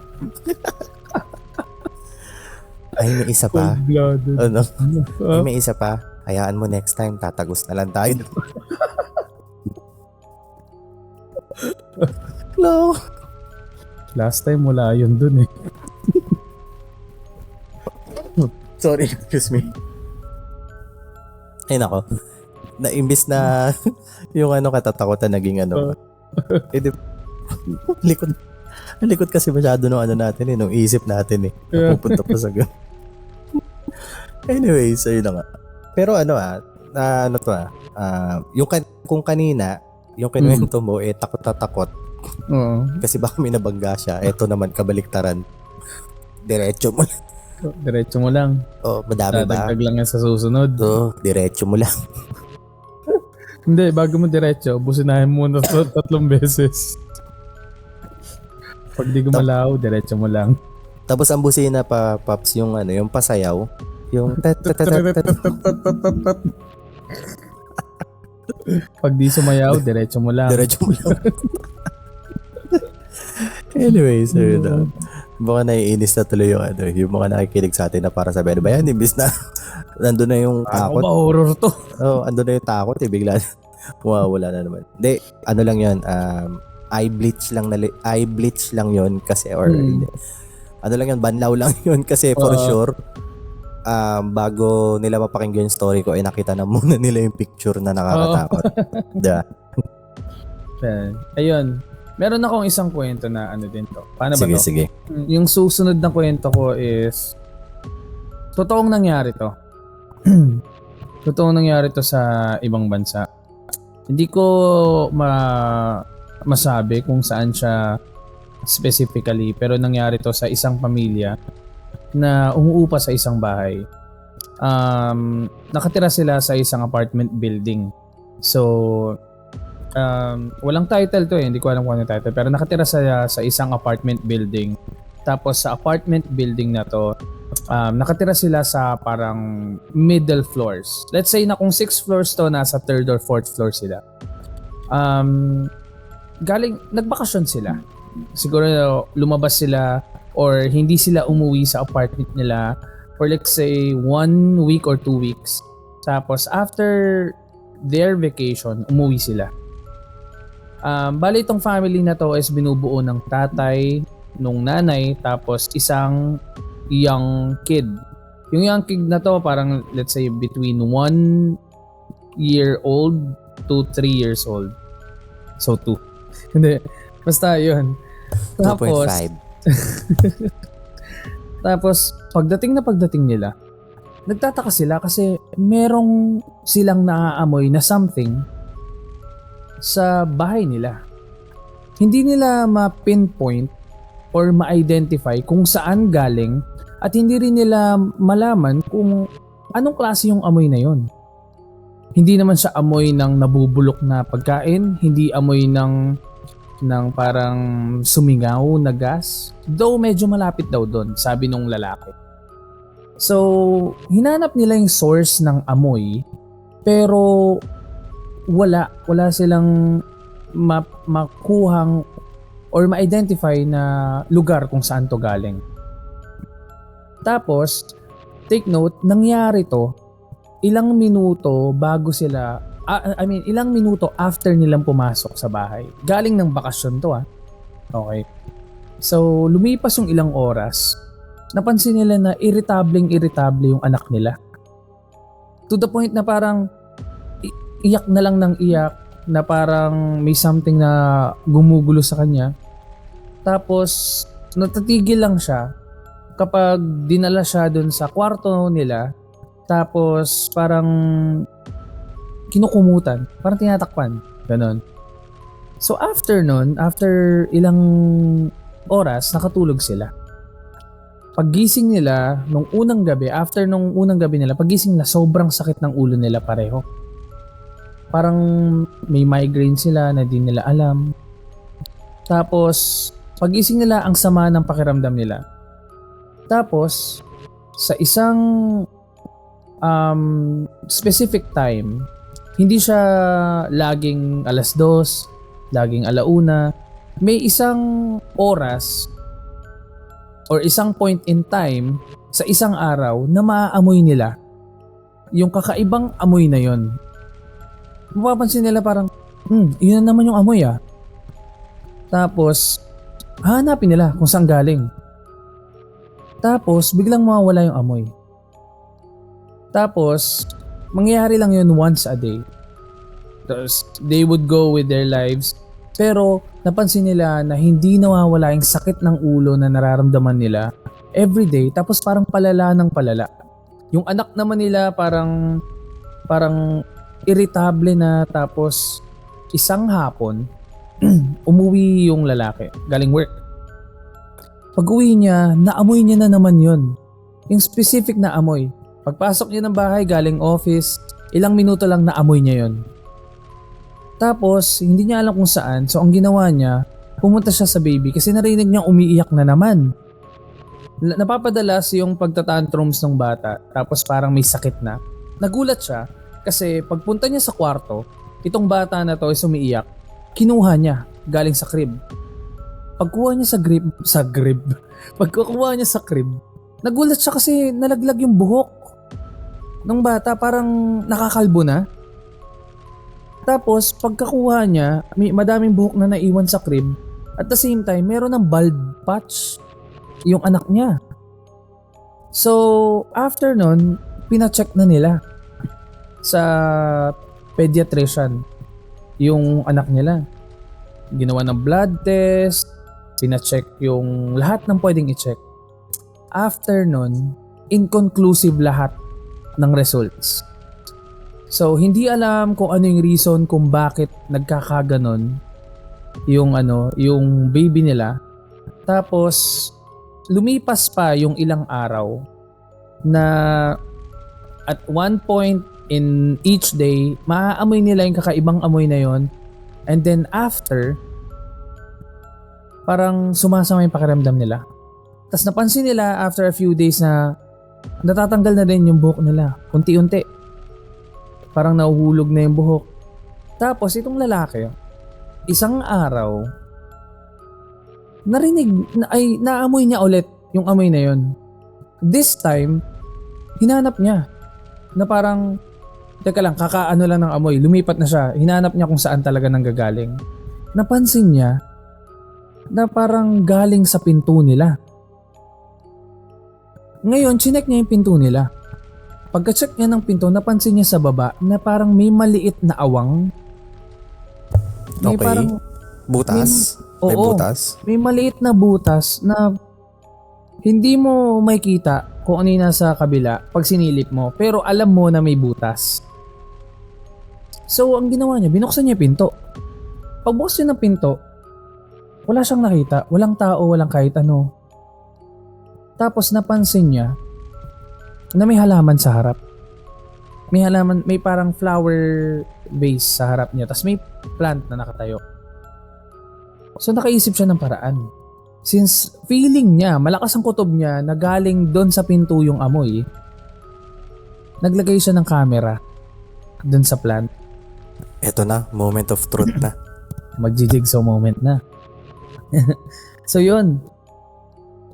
Ay, may isa pa. Cold-blooded. Ay, may isa pa. Hayaan mo next time, tatagos na lang tayo. No. Last time, wala yun dun Sorry, excuse me. Ay, nako. Imbis na yung katatakutan naging likod kasi masyado nung natin nung isip natin napupunta pa sa ganun. Anyway, so yun na nga. Pero kung kanina, yung kinuwento mo, takot na takot. Kasi baka may nabangga siya. Eto naman, kabaliktaran. Diretso mo lang. Diretso mo lang. Madami ba? Dadagdag lang yan sa susunod. Diretso mo lang. Hindi, bago mo diretso, businahin mo na 3 beses. Pag di gumalaw, diretso mo lang. Tapos ang busina pa, Paps, yung yung pasayaw. Yung Pag di sumayaw, diretso mo lang. diretso mo lang. Anyway, so yun. Baka naiinis na tuloy yung mga nakikinig sa atin na para sabihin, ba yan, imbis na nandun na yung Ako takot. ba horror to? Andun na yung takot, bigla wala na naman. Hindi, ano lang yun, eye bleach lang yun kasi, or hindi. Ano lang yun, banlaw lang yun kasi for sure, bago nila mapakinggan yung story ko, nakita na muna nila yung picture na nakakatakot. Ayun. Meron akong isang kwento na din to. Paano ba to? Sige. Yung susunod na kwento ko is totoong nangyari to. Totoong nangyari to sa ibang bansa. Hindi ko masabi kung saan siya specifically, pero nangyari to sa isang pamilya na umuupa sa isang bahay. Nakatira sila sa isang apartment building. So, walang title to hindi ko alam kung ano yung title, pero nakatira sa isang apartment building. Tapos sa apartment building na to, nakatira sila sa parang middle floors. Let's say na kung 6 floors to, nasa 3rd or 4th floor sila. Nagbakasyon sila. Siguro lumabas sila or hindi sila umuwi sa apartment nila for let's say 1 week or 2 weeks. Tapos after their vacation, umuwi sila. Bali itong family na to is binubuo ng tatay, nung nanay, tapos isang young kid. Yung young kid na to parang let's say between 1 year old to 3 years old. So 2. Hindi. Basta yun. Tapos 2.5. Tapos pagdating nila, nagtataka sila kasi merong silang naaamoy na something sa bahay nila. Hindi nila ma-pinpoint or ma-identify kung saan galing at hindi rin nila malaman kung anong klase yung amoy na yon. Hindi naman siya amoy ng nabubulok na pagkain, hindi amoy ng parang sumingaw na gas. Though medyo malapit daw doon, sabi nung lalaki. So, hinanap nila yung source ng amoy, pero wala silang makuhang or ma-identify na lugar kung saan to galing. Tapos, take note, nangyari to ilang minuto bago sila, ilang minuto after nilang pumasok sa bahay. Galing ng bakasyon to Okay. So, lumipas yung ilang oras, napansin nila na irritable yung anak nila. To the point na parang iyak na lang ng iyak, na parang may something na gumugulo sa kanya. Tapos natatigil lang siya kapag dinala siya dun sa kwarto nila, tapos parang kinukumutan, parang tinatakpan, ganon. So after ilang oras, nakatulog sila. Paggising nila nung unang gabi nila, paggising nila, sobrang sakit ng ulo nila pareho. Parang may migraine sila na di nila alam. Tapos, pagising nila, ang sama ng pakiramdam nila. Tapos, sa isang specific time, hindi siya laging 2:00, laging 1:00. May isang oras or isang point in time sa isang araw na maaamoy nila yung kakaibang amoy na yon. Mapapansin nila parang, yun na naman yung amoy Tapos, hanapin nila kung saan galing. Tapos, biglang mawawala yung amoy. Tapos, mangyayari lang yun once a day. Tapos, they would go with their lives. Pero, napansin nila na hindi nawawala yung sakit ng ulo na nararamdaman nila everyday. Tapos, parang palala ng palala. Yung anak naman nila parang irritable na. Tapos isang hapon umuwi yung lalaki galing work. Pag uwi niya, naamoy niya na naman yun, yung specific na amoy. Pagpasok niya ng bahay galing office, ilang minuto lang naamoy niya yun. Tapos, hindi niya alam kung saan. So, ang ginawa niya, pumunta siya sa baby kasi narinig niyang umiiyak na naman. Napapadalas yung pagtatantrums ng bata, tapos parang may sakit na. Nagulat siya kasi pagpunta niya sa kwarto, itong bata na to is umiiyak. Kinuha niya galing sa crib. Pagkuha niya pagkukuha niya sa crib, nagulat siya kasi nalaglag yung buhok ng bata, parang nakakalbo na. Tapos pagkakuha niya, may madaming buhok na naiwan sa crib. At the same time, meron ng bald patch yung anak niya. So, after nun, pina-check na nila sa pediatrician yung anak nila. Ginawa ng blood test, pina-check yung lahat ng pwedeng i-check. After nun, inconclusive lahat ng results. So, hindi alam kung ano yung reason kung bakit nagkakaganon yung baby nila. Tapos, lumipas pa yung ilang araw na at one point in each day, maaamoy nila yung kakaibang amoy na yon. And then after, parang sumasama yung pakiramdam nila. Tapos napansin nila after a few days na natatanggal na din yung buhok nila. Unti-unti. Parang nahuhulog na yung buhok. Tapos itong lalaki, isang araw, naamoy niya ulit yung amoy na yon. This time, hinanap niya na parang, teka lang, kakaano lang ng amoy, lumipat na siya, hinanap niya kung saan talaga nanggagaling. Napansin niya na parang galing sa pinto nila. Ngayon, chinek niya yung pinto nila. Pagka-check niya ng pinto, napansin niya sa baba na parang may maliit na awang. May okay. parang butas? May butas? May maliit na butas na hindi mo makikita kung ano yung nasa kabila pag sinilip mo, pero alam mo na may butas. So, ang ginawa niya, binuksan niya yung pinto. Pagbukas niya ng pinto, wala siyang nakita, walang tao, walang kahit ano. Tapos napansin niya na may halaman sa harap. May halaman, may parang flower vase sa harap niya, tapos may plant na nakatayo. So nakaisip siya ng paraan. Since feeling niya, malakas ang kutob niya na galing doon sa pinto yung amoy, naglagay siya ng camera doon sa plant. Eto na, moment of truth na. Magjijigsaw moment na. So yun,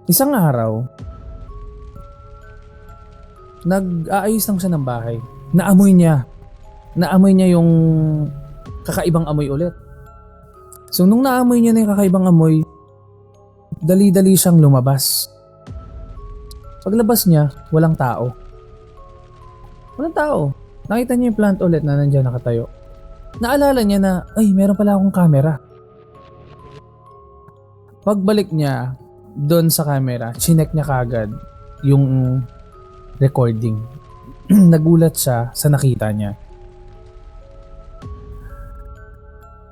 isang araw, nag-aayos lang siya ng bahay. Naamoy niya yung kakaibang amoy ulit. So nung naamoy niya na yung kakaibang amoy, dali-dali siyang lumabas. Paglabas niya, walang tao. Walang tao. Nakita niya yung plant ulit na nandiyan nakatayo. Naalala niya na, ay, meron pala akong camera. Pagbalik niya doon sa camera, chinek niya kagad yung recording. Nagulat siya sa nakita niya.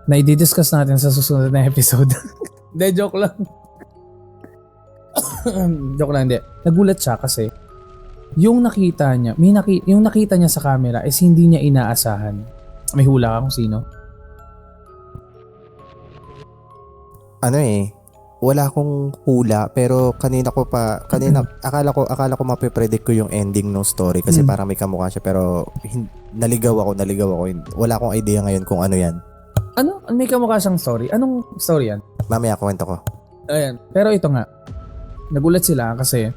Na i-discuss natin sa susunod na episode. Hindi, joke lang. Joke lang, hindi. Nagulat siya kasi yung nakita niya, yung nakita niya sa camera is hindi niya inaasahan. May hula ka kung sino? Wala akong hula, pero kanina akala ko mape-predict ko yung ending ng story kasi parang may kamukha siya, pero naligaw ako. Wala akong idea ngayon kung ano yan. Ano? May kamukha siyang story? Anong story yan? Mamaya kwento ko. Ayan. Pero ito nga, nagulat sila kasi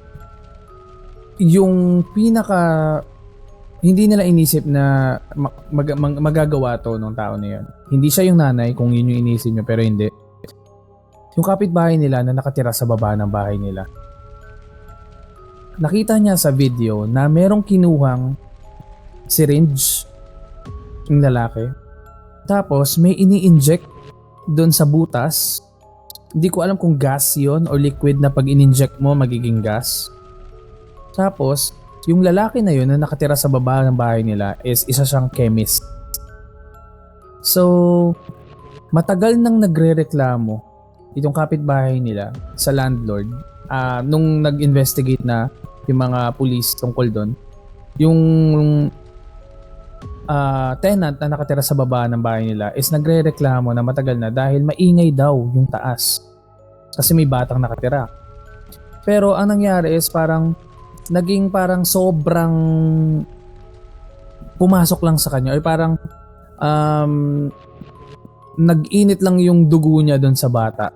yung hindi nila inisip na magagawa to ng tao na yun. Hindi siya yung nanay kung yun yung inisip niya, pero hindi. Yung kapitbahay nila na nakatira sa baba ng bahay nila. Nakita niya sa video na merong kinuhang syringe yung lalaki. Tapos may ini-inject doon sa butas. Hindi ko alam kung gas yon or liquid na pag in-inject mo magiging gas. Tapos yung lalaki na yun na nakatira sa baba ng bahay nila is isa siyang chemist. So matagal nang nagrereklamo itong kapitbahay nila sa landlord nung nag-investigate na yung mga police tungkol doon. tenant na nakatira sa baba ng bahay nila is nagrereklamo na matagal na dahil maingay daw yung taas. Kasi may batang nakatira. Pero ang nangyari is parang naging parang sobrang pumasok lang sa kanya. Or parang nag-init lang yung dugo niya doon sa bata.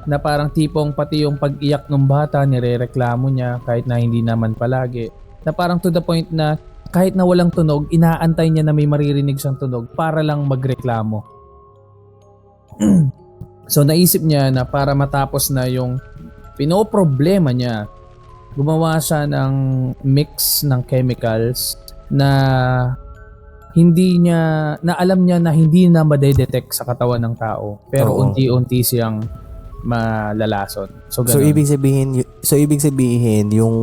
Na parang tipong pati yung pag-iyak ng bata, nirereklamo niya kahit na hindi naman palagi. Na parang to the point na kahit na walang tunog, inaantay niya na may maririnig siyang tunog para lang magreklamo. So naisip niya na para matapos na yung pinoproblema niya, gumawa siya ng mix ng chemicals na alam niya na hindi na madedetect sa katawan ng tao. Pero unti-unti siyang malalason. So ibig sabihin yung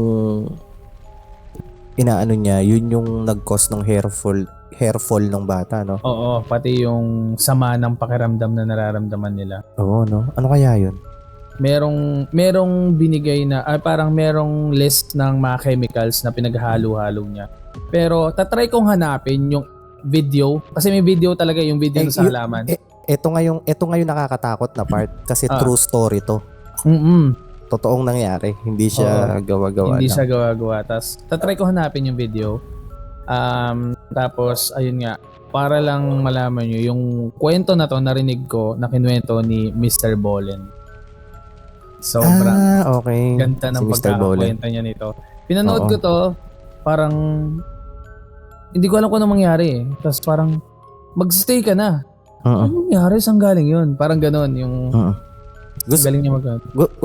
inaano niya, yun yung nag-cause ng hair fall ng bata, no? Oo, pati yung sama ng pakiramdam na nararamdaman nila. Oo, no? Ano kaya yun? Merong binigay na, parang merong list ng mga chemicals na pinaghalo-halo niya. Pero tatry kong hanapin yung video, kasi may video talaga yung video sa halaman. Ito nga yung nakakatakot na part kasi true story to. Totoong nangyari, hindi siya gawa-gawa. Hindi siya gawa-gawa. Tapos tatry ko hanapin yung video. Tapos ayun nga, para lang malaman nyo yung kwento na to, narinig ko na kinuwento ni Mr. Bolen. Sobrang okay. ganda ng pagkakakwento niya nito. Pinanood ko to, parang hindi ko alam kung ano mangyari eh. Tapos parang magstay ka na. Ano nangyari? Saan galing yun? Parang ganon yung galing niya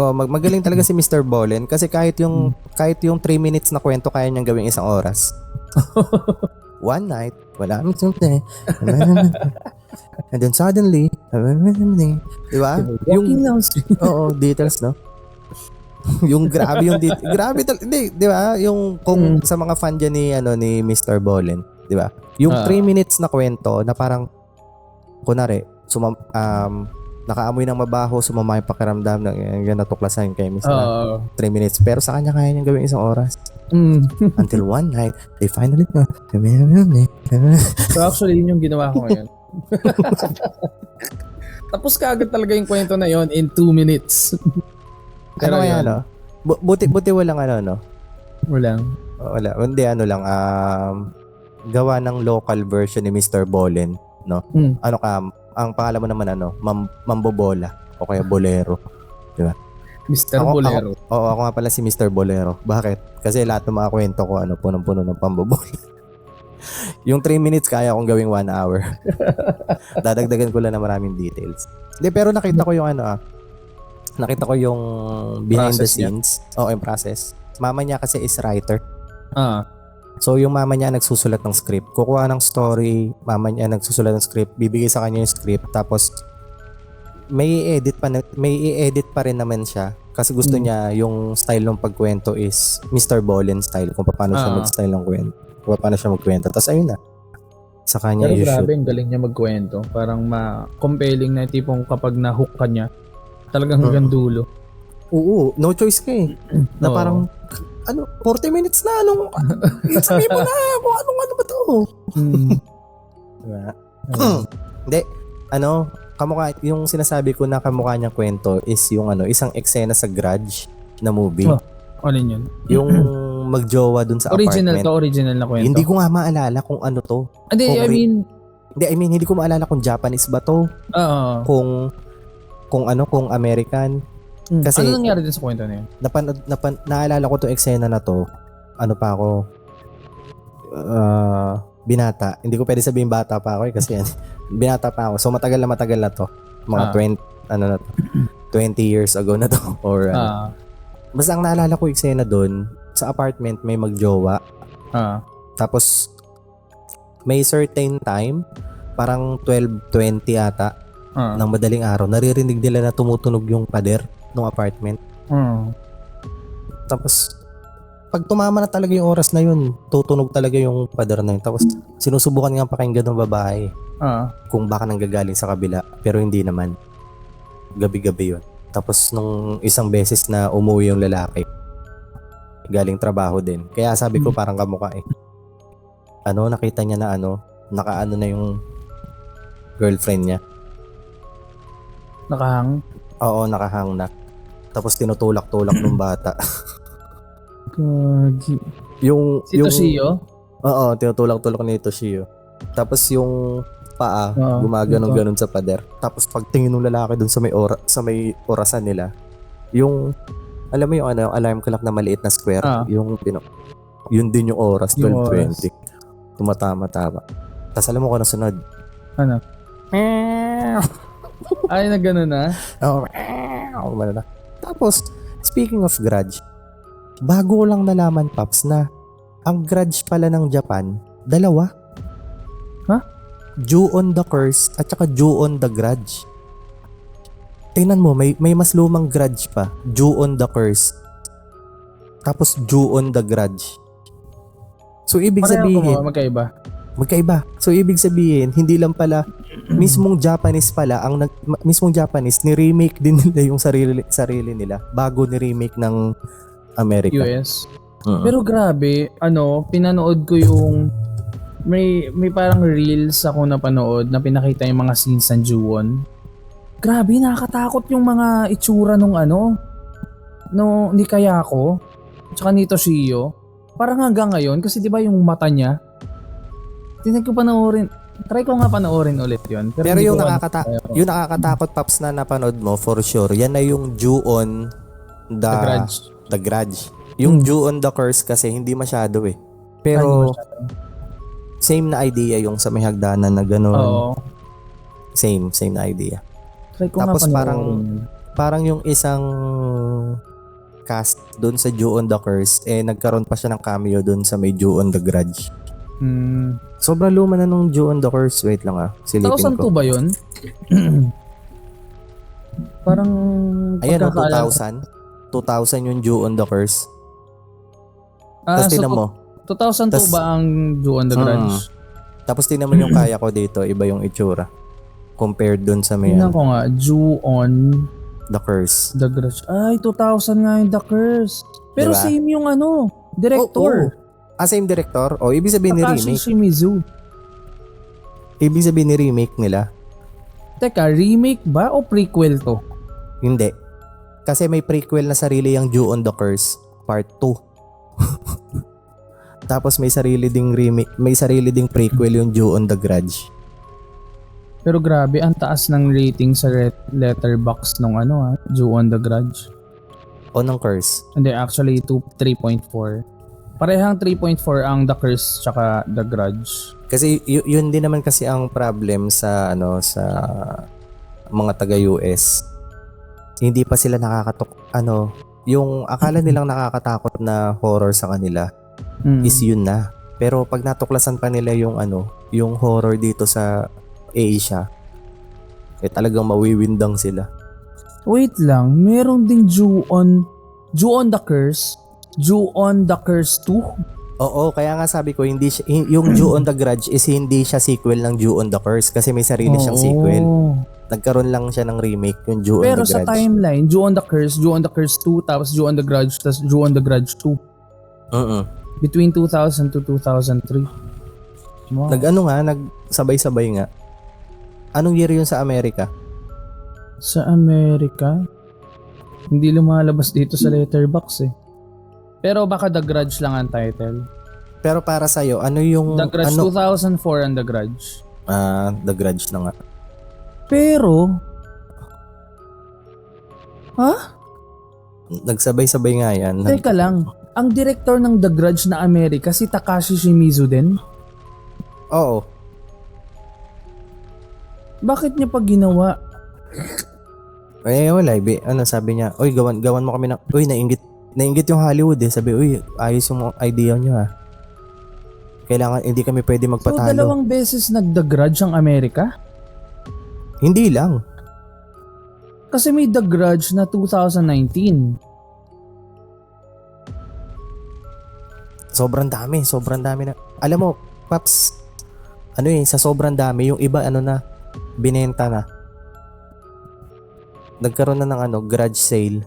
magaling talaga si Mr. Bolen kasi kahit yung 3 minutes na kwento kaya niyang gawing 1 oras. One night, wala kami something. And then suddenly, di ba? Yung details, no? Yung grabe di ba? Yung kung sa mga fan dyan ni Mr. Bolen, di ba? Yung 3 minutes na kwento na parang kunwari, nakaamoy ng mabaho, sumama yung pakiramdam na natuklasan kay Mr. 3 minutes. Pero sa kanya kaya niyang gawin 1 oras. Until one night, they finally So actually, yun yung ginawa ko ngayon. Tapos kaagad talaga yung kwento na yon in 2 minutes. Pero kaya no? Buti walang no? Wala. Hindi lang, gawa ng local version ni Mr. Bolen, no? Ang pangalan mo naman Mambobola o kaya Bolero, di ba? Mr. Bolero. Ako nga pala si Mr. Bolero. Bakit? Kasi lahat ng mga kwento ko punong-puno ng pambobola. Yung 3 minutes kaya kong gawing 1 hour. Dadagdagan ko lang na maraming details. Pero nakita ko yung nakita ko yung behind process the scenes. Yung process. Mama niya kasi is writer. So yung mama niya nagsusulat ng script. Kukuha ng story, mama niya nagsusulat ng script, bibigay sa kanya yung script, tapos may i-edit pa rin naman siya kasi gusto niya yung style ng pagkwento is Mr. Bolen style, kung paano siya mag-style ng kwento, kung paano siya magkwento. Tapos ayun na. Sa kanya i-shoot. Pero grabe, ang galing niya magkwento. Parang compelling na tipong kapag na-hook ka niya, talagang hanggang dulo. Oo, no choice ka eh. Na parang 40 minutes na, sabi mo na, kung ano ba to? Diba? Hindi, kamukha, yung sinasabi ko na kamukha niyang kwento is yung isang eksena sa Grudge na movie. Ano yun? Yung magjowa dun sa apartment. Original na kwento. Hindi ko nga maalala kung ano to. Hindi ko maalala kung Japanese ba to. Kung American. Kasi, ano nangyari din sa kwento na yun? Naalala ko itong eksena na to. Pa ako? Binata. Hindi ko pwede sabihin bata pa ako kasi binata pa ako. So matagal na to. Mga 20 years ago na to. Or basta ang naalala ko eksena doon, sa apartment may magjowa. Tapos may certain time, parang 12:20 ata ng madaling araw, naririnig nila na tumutunog yung pader ng apartment. Tapos pag tumama na talaga yung oras na yun, tutunog talaga yung pader na yun. Tapos sinusubukan nga pakinggan ng babae kung baka nanggagaling sa kabila, pero hindi naman. Gabi-gabi yun. Tapos nung isang beses na umuwi yung lalaki, galing trabaho din. Kaya sabi ko parang kamukha eh. nakita niya na nakaano na yung girlfriend niya. Nakahang? Oo, nakahang na. Tapos tinutulak-tulak ng bata. Gagi. Si yung Toshio? Oo, tinutulak-tulak ni Toshio. Tapos yung paa, gumaganon-ganon sa pader. Tapos pagtingin ng lalaki dun sa may orasan nila, yung alam mo yung alarm clock na maliit na square, yun din yung oras, 12:20. Tumatama-tama. Tapos alam mo kung ano sunod? Ano? Ay, na gano'n na? Oo. Tapos, speaking of grudge, bago ko lang nalaman, Paps, na ang grudge pala ng Japan, dalawa. Ju-on the Curse at saka Ju-on the Grudge. Tingnan mo, may mas lumang grudge pa. Ju-on the Curse. Tapos Ju-on the Grudge. So, ibig sabihin... Magkaiba. So, ibig sabihin, hindi lang pala, mismong Japanese ni-remake din nila yung sarili nila bago ni-remake ng America. US. Pero grabe, pinanood ko yung may parang reels ako napanood na pinakita yung mga scenes ng Ju-on. Grabe, nakakatakot yung mga itsura nung ni Kayako tsaka ni Toshio. Parang hanggang ngayon, kasi di ba yung mata niya, tinag ko panoorin. Try ko nga panoorin ulit yun. Pero yung nakakatakot, Paps, na napanood mo, for sure, yan na yung Ju-on the Grudge. Yung Ju-on the Curse kasi hindi masyado eh. Pero same na idea yung sa may hagdanan na gano'n. Oo. Same na idea. Try ko tapos nga panoorin. parang yung isang cast doon sa Ju-on the Curse, nagkaroon pa siya ng cameo doon sa may Ju-on the Grudge. Sobrang luma na nung Ju-on the Curse. Wait lang silipin ko. 2002 ba yun? Parang... Ayan 2000 yung Ju-on the Curse. Tapos tinan mo. 2002 ba ang Ju-on the Grudge? Tapos tinan mo yung kaya ko dito. Iba yung itsura. Compared dun sa may... Tingnan ko nga. Ju-on the Curse. The Grudge. Ay, 2000 nga yung The Curse. Pero diba? Same yung director. Same director? Ibig sabihin ni-remake. Takashi Shimizu. Ibig sabihin ni-remake nila. Teka, remake ba o prequel to? Hindi. Kasi may prequel na sarili yung Ju-on the Curse Part 2. Tapos may sarili ding prequel yung Ju-on the Grudge. Pero grabe, ang taas ng rating sa Letterboxd nung Ju-on the Grudge. O ng Curse? Hindi, actually 3.4. Parehang 3.4 ang The Curse tsaka The Grudge. Kasi yun din naman kasi ang problem sa sa mga taga-US. Hindi pa sila yung akala nilang nakakatakot na horror sa kanila is yun na. Pero pag natuklasan pa nila yung yung horror dito sa Asia, talagang mawiwindang sila. Wait lang, meron ding Ju-on the Curse. Ju-on the Curse 2? Oo, kaya nga sabi ko, yung Ju-on the Grudge is hindi siya sequel ng Ju-on the Curse kasi may sarili siyang sequel. Nagkaroon lang siya ng remake, yung Ju-on the Grudge. Pero sa timeline, Ju-on the Curse 2, tapos Ju-on the Grudge, tapos Ju-on the Grudge 2. Between 2000 to 2003. Wow. Nagsabay-sabay nga. Anong year yun sa Amerika? Sa Amerika? Hindi lumalabas dito sa Letterboxd Pero baka The Grudge lang ang title. Pero para sa'yo, ano yung... The Grudge 2004 ang The Grudge. The Grudge na nga. Pero... Nagsabay-sabay nga yan. Teka lang. Ang director ng The Grudge na Amerika, si Takashi Shimizu din? Oo. Bakit niya pa ginawa? Wala. Sabi niya, "Uy, gawan mo kami ng... Uy, nainggit yung Hollywood Sabi, uy, ayos yung idea nyo Kailangan, hindi kami pwede magpatalo." So, 2 beses nag-The Grudge ang Amerika? Hindi lang. Kasi may The Grudge na 2019. Sobrang dami na. Alam mo, Paps, sa sobrang dami, yung iba binenta na. Nagkaroon na ng grudge sale.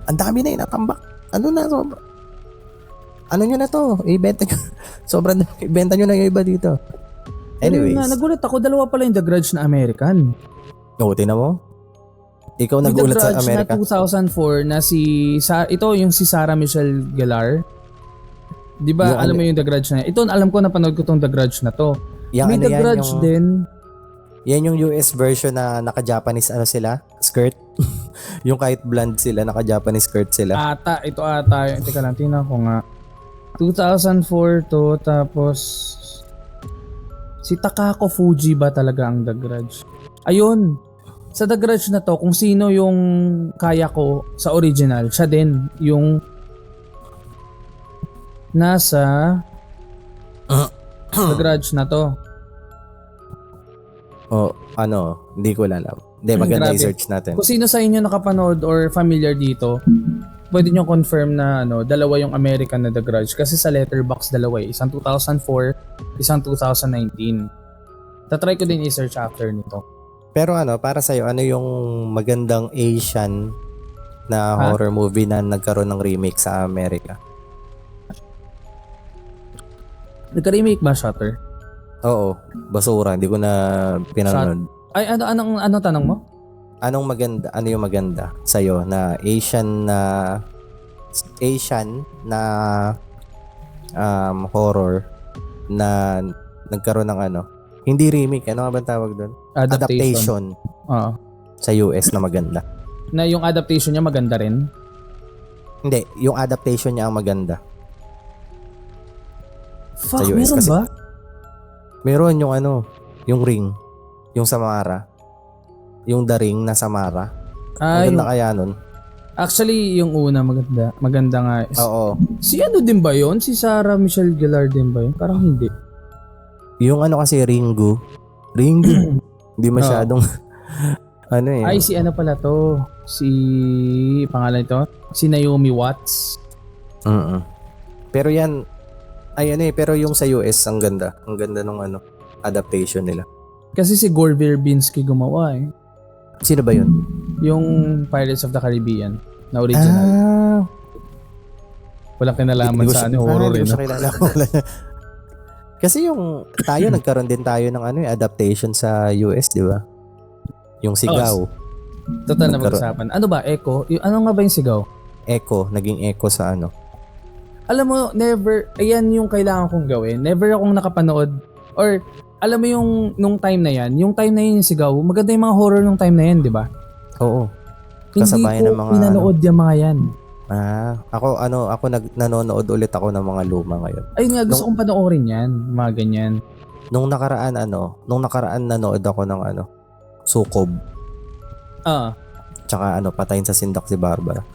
Ang dami na inatambak. Sobra. ano nyo na to? Ibenta nyo. Sobrang, ibenta nyo na yung iba dito. Anyways. Pero nagulat ako, dalawa pala yung The Grudge na American. Oo, tinan mo. Ikaw May nagulat The sa Grudge Amerika. na 2004 na ito yung si Sarah Michelle Gellar. Di ba, Yung alam mo yung The Grudge na? Ito, alam ko, napanood ko tong The Grudge na to. Yung May ano The yan, Grudge yung, din. Yan yung US version na naka-Japanese ano sila? Skirt. Yung kahit blonde sila, naka-Japanese skirt sila. Ito ata. Teka lang, tingnan ko nga. 2004 to, tapos si Takako Fuji ba talaga ang The Grudge? Ayun. Sa The Grudge na to, kung sino yung kaya ko sa original, siya din yung nasa The Grudge na to. Oh, ano, hindi ko alam. Hindi, maganda Grabe. i-search natin. Kung sino sa inyo nakapanood or familiar dito, pwede nyo confirm na dalawa yung American na The Grudge. Kasi sa Letterboxd dalawa eh. Isang 2004, isang 2019. Tatry ko din i-search after nito. Pero ano, para sa'yo, ano yung magandang Asian na horror movie na nagkaroon ng remake sa Amerika? Nagka-remake ba Shutter? Oo, basura. Hindi ko na pinanood. Ay, anong tanong mo? Ano yung maganda sa'yo na Asian na horror na nagkaroon ng hindi remake, ano nga ba tawag doon? Adaptation Oo. sa US na maganda. Na yung adaptation niya maganda rin? Hindi, yung adaptation niya ang maganda. Fuck, sa US meron kasi ba? Meron yung yung Ring, yung Samara. Yung The Ring na Samara. Ay, Maganda kaya nun? actually, yung una maganda. Maganda nga. Oo. Si ano din ba yun? Si Sarah Michelle Gellar din ba yun? Parang hindi. Yung kasi Ringu. Hindi masyadong Ay, si ano pala to? Si pangalan ito? Si Naomi Watts. Pero yan pero yung sa US ang ganda. Ang ganda nung adaptation nila. Kasi si Gore Verbinski gumawa eh. Sino ba yun? Yung Pirates of the Caribbean na original. Walang kinalaman sa horror hindi eh. ko siya kilala. Kasi yung tayo nagkaroon din tayo ng adaptation sa US, di ba? Yung Sigaw. Total na pag-usapan. Ano ba? Echo? Ano nga ba yung Sigaw? Echo. Naging Echo sa Alam mo, never, ayan yung kailangan kong gawin. Never akong nakapanood. Or, alam mo yung nung time na yan, yung Sigaw, maganda yung mga horror nung time na yan, di ba? Oo. Hindi ko pinanood yung mga yan. Ako nanonood ulit ako ng mga luma ngayon. Ayun nga, gusto kong panoorin yan, mga ganyan. Nung nakaraan nanood ako ng Sukob. Tsaka Patayin sa Sindak si Barbara.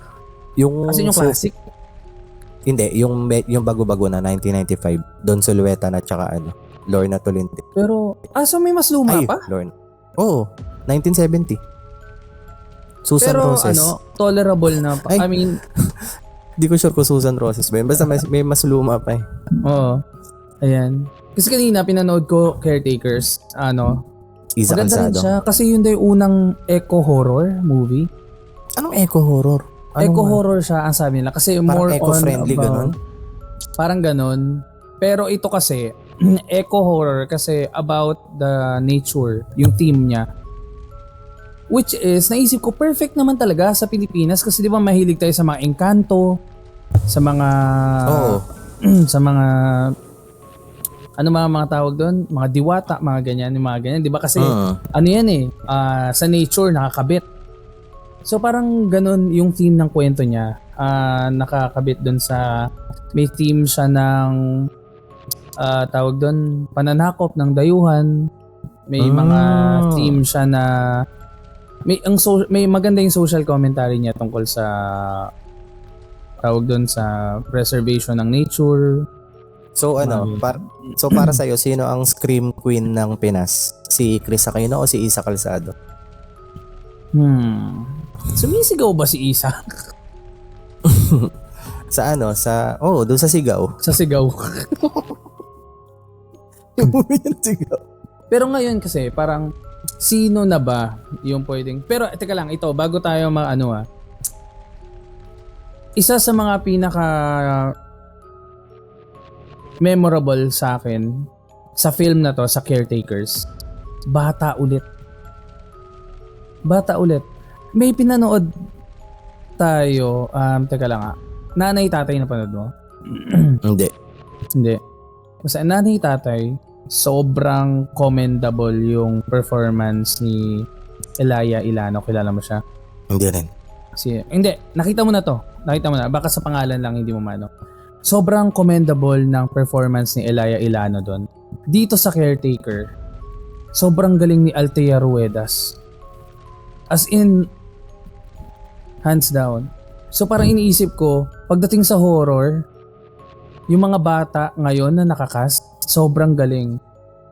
Kasi yung classic. Hindi, yung bago-bago na 1995, Don Sulueta na tsaka Lorna Tolentino. Pero, so may mas luma pa? Lorna. Oo, 1970. Susan Pero Roses. tolerable na pa. I mean, di ko sure kung Susan Roses ba yun. Basta may mas luma pa eh. Oo. Ayan. Kasi kanina pinanood ko Caretakers. Isa maganda rin Calzado. siya. Kasi yun daw yung unang eco-horror movie. Anong eco-horror? Eco-horror siya ang sabi nila. Kasi parang more eco-friendly on ganun? Parang ganun. Pero ito kasi, eco-horror kasi about the nature, yung theme niya. Which is, naisip ko, perfect naman talaga sa Pilipinas kasi di ba mahilig tayo sa mga engkanto, sa mga... Oo. sa mga... Ano mga tawag doon? Mga diwata, mga ganyan, di ba? Kasi ano yan eh, sa nature nakakabit. So parang ganun yung theme ng kwento niya. Nakakabit doon sa... May theme siya ng... tawag doon, pananakop ng dayuhan. May mga theme siya na... May maganda yung social commentary niya tungkol sa... Tawag doon sa preservation ng nature. So para sa'yo, sino ang scream queen ng Pinas? Si Chris Aquino o si Isa Calzado? Sumisigaw ba si Isa? Sa doon sa Sigaw. Sa sigaw. Sigaw. Pero ngayon kasi parang sino na ba yung pwedeng... Pero teka lang, ito bago tayo isa sa mga pinaka memorable sa akin sa film na to, sa Caretakers, bata ulit. May pinanood tayo, teka lang nga. Nanay tatay na panood mo? Hindi. Hindi. Basta nanay tatay, sobrang commendable yung performance ni Elia Ilano. Kilala mo siya? Hindi rin. Hindi, nakita mo na to. Baka sa pangalan lang hindi mo mano. Sobrang commendable ng performance ni Elia Ilano doon. Dito sa Caretaker, sobrang galing ni Althea Ruedas. As in, hands down. So parang iniisip ko, pagdating sa horror, yung mga bata ngayon na nakakast, sobrang galing.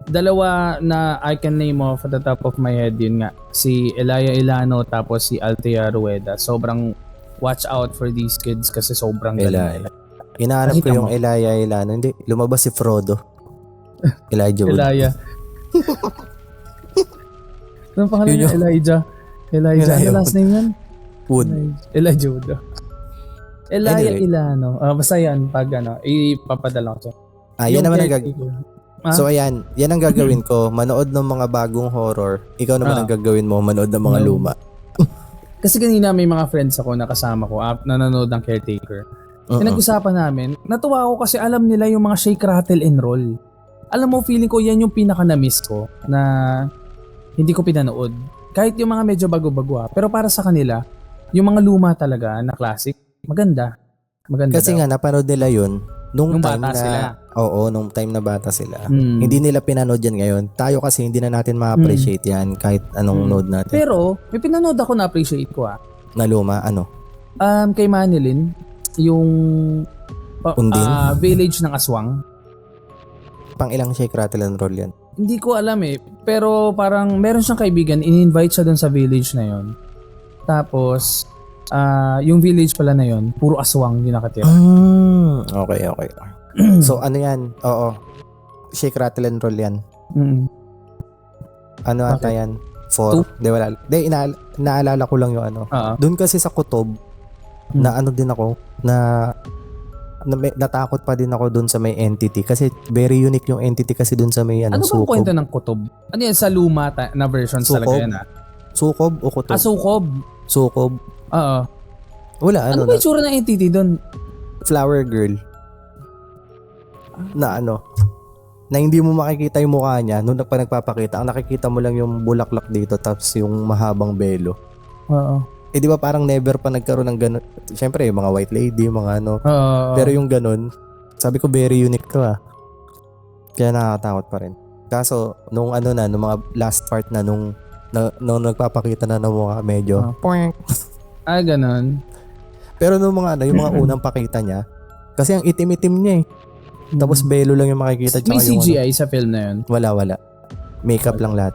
Dalawa na I can name off at the top of my head, yun nga. Si Elia Ilano tapos si Althea Ruedas. Sobrang watch out for these kids kasi sobrang galing. Inaanap ko yung Elia Ilano. Hindi, lumabas si Frodo. Elijah Wood. Elia. Anong pangalan niya? Elijah. Ano last name yan? Wood. Elijah Wood. Elia Anyway. Ilano. Basta yan, pag ipapadala ko. Yan naman ang gagawin. So ayan, yan ang gagawin ko. Manood ng mga bagong horror. Ikaw naman ang gagawin mo, manood ng mga luma. Kasi kanina may mga friends ako na kasama ko, nanonood ng Caretaker. Pinag-usapan namin, natuwa ako kasi alam nila yung mga shake, rattle, and roll. Alam mo, feeling ko yan yung pinaka-na-miss ko na hindi ko pinanood. Kahit yung mga medyo bago-bago pero para sa kanila, yung mga luma talaga na classic, maganda. Kasi daw. nga, napanood nila yun nung time bata na, sila. Oo, nung time na bata sila. Hindi nila pinanood yan ngayon. Tayo kasi hindi na natin ma-appreciate yan kahit anong node natin. Pero, may pinanood ako na appreciate ko Na luma, ano? Kay Manilyn, yung Undin? Village ng Aswang. Pang ilang shake, rattle, and roll yan? Hindi ko alam pero parang meron siyang kaibigan, in-invite siya dun sa village na yon. Tapos, yung village pala na yon, puro aswang yung nakatira. Okay. So ano yan? Oo. Shake, rattle, and roll yan. Ano ata yan? 4? Di, wala. Di, naalala ko lang yung ano. Doon kasi sa Kutob, na ano din ako, natakot pa din ako doon sa may entity kasi very unique yung entity kasi doon sa may ano bang Sukob. kwento ng Kutob? Ano yan sa luma na versions talaga yan Sukob o Kutob? Sukob. Sukob. Oo. Wala, ano ba yung tsura ng entity doon? Flower girl. Na hindi mo makikita yung mukha niya nung nagpapakita. Ang nakikita mo lang yung bulaklak dito tapos yung mahabang belo. Oo. Di ba parang never pa nagkaroon ng ganun. Siyempre, yung mga white lady, mga ano. Pero yung ganun, sabi ko very unique to Kaya nakakatakot pa rin. Kaso, nung nung mga last part na nung nagpapakita na ng mukha, medyo Ganun. Pero nung mga yung mga unang pakita niya, kasi ang itim-itim niya Tapos belo lang yung makikita. May CGI sa film na yun? Wala. Makeup lang lahat.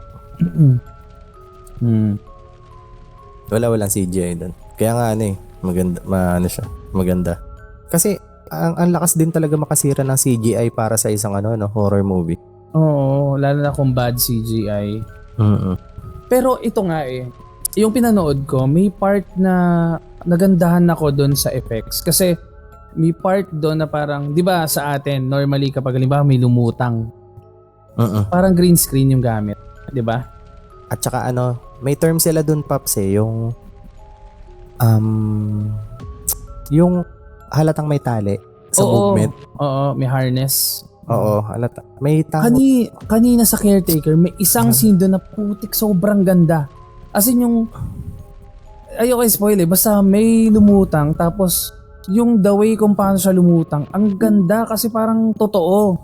Walang CGI doon. Kaya nga maganda, siya. Maganda. Kasi ang lakas din talaga makasira ng CGI para sa isang horror movie. Oo, lalo na kung bad CGI. Pero ito nga yung pinanood ko, may part na nagandahan ako doon sa effects. Kasi may part doon na parang, di ba sa atin, normally kapag halimbawa may lumutang, parang green screen yung gamit. Di ba? At saka may term sila doon, Paps yung halatang may tali sa movement. Oo, may harness. Oo, halata. May Kanina sa Caretaker, may isang scene doon na putik, sobrang ganda. As in yung, ayoko spoil basta may lumutang, tapos yung the way kung paano siya lumutang, ang ganda kasi parang totoo.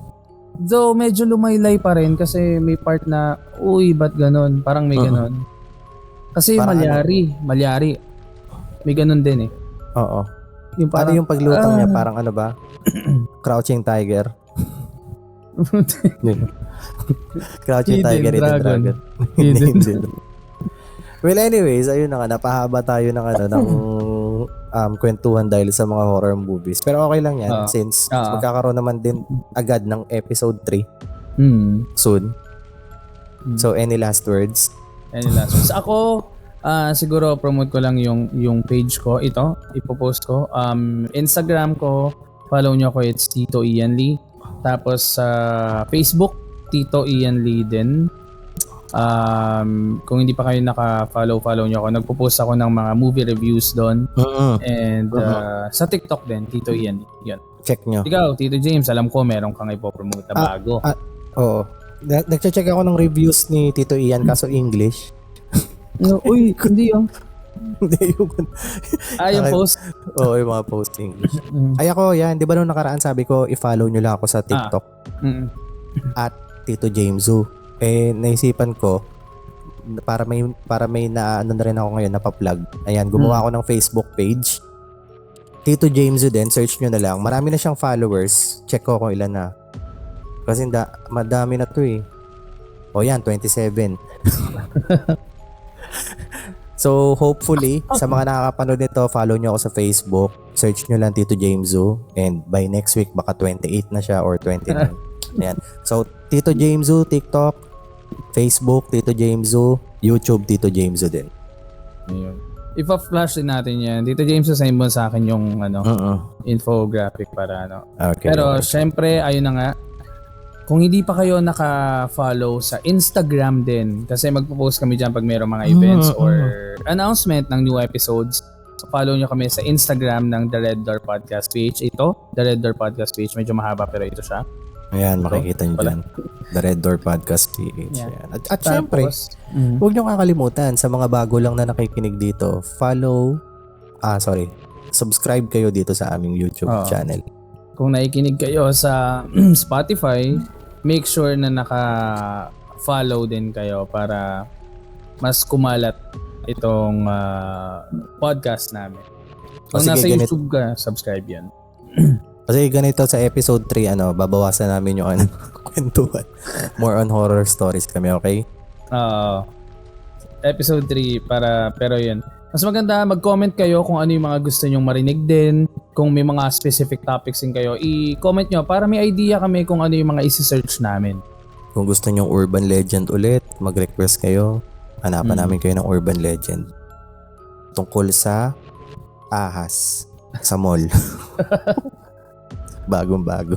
Though medyo lumaylay pa rin kasi may part na, uy, ba't ganon? Parang may ganon. Kasi parang malyari. May ganon din Oo. Yung parang, yung paglutang niya? Parang ba? Crouching Tiger. Crouching Tiger, Hidden Dragon. Well, anyways, ayun na nga, napahaba tayo ng kwentuhan dahil sa mga horror movies. Pero okay lang yan since magkakaroon naman din agad ng episode 3 soon. So, any last words? Ako, siguro promote ko lang yung page ko. Ito, ipopost ko. Instagram ko, follow nyo ako, it's Tito Ian Lee. Tapos sa Facebook, Tito Ian Lee din. Kung hindi pa kayo naka-follow nyo ako. Nagpo-post ako ng mga movie reviews doon. And sa TikTok din, Tito Ian Lee. Yan. Check nyo. Ikaw, Tito James, alam ko meron kang ipopromote na bago. Oo. Nagche-check ako ng reviews ni Tito Ian kaso English. Uy, hindi yun. Hindi yung... Yung post? Oo, yung mga post English. Ay ako, yan. Di ba nung nakaraan sabi ko, i-follow nyo lang ako sa TikTok. At Tito Jamesu. Naisipan ko, para may na ano na rin ako ngayon, napa-plug. Ayan, gumawa ako ng Facebook page. Tito Jamesu din, search nyo na lang. Marami na siyang followers. Check ko kung ilan na. Kasi madami na to eh. O yan, 27. So, hopefully, sa mga nakakapanood nito, follow nyo ako sa Facebook. Search nyo lang Tito Jamesu. And by next week, baka 28 na siya or 29. Ayan. So, Tito Jamesu, TikTok, Facebook, Tito Jamesu, YouTube, Tito Jamesu din. Ayun. Ipa-flash din natin yan. Tito Jamesu, send mo sa akin yung infographic para ano. Okay. Pero, syempre, ayun na nga. Kung hindi pa kayo naka-follow sa Instagram din, kasi magpo-post kami dyan pag mayroong mga events or announcement ng new episodes. So follow nyo kami sa Instagram ng The Red Door Podcast page. Ito, The Red Door Podcast page. Medyo mahaba pero ito siya. Ayan, makikita nyo dyan. The Red Door Podcast page. Yeah. At syempre, huwag nyo kakalimutan sa mga bago lang na nakikinig dito, subscribe kayo dito sa aming YouTube channel. Kung nakikinig kayo sa Spotify, make sure na naka-follow din kayo para mas kumalat itong podcast namin. Kung nasa YouTube ka, subscribe yan. Kasi ganito sa episode 3, babawasan namin yung kwentuhan. More on horror stories kami, okay? Episode 3 pero yun. Mas maganda mag-comment kayo kung ano yung mga gusto nyong marinig din. Kung may mga specific topics din kayo, i-comment nyo para may idea kami kung ano yung mga isi-search namin. Kung gusto nyong urban legend ulit, mag-request kayo. Hanapan namin kayo ng urban legend. Tungkol sa ahas sa mall. Bagong-bago.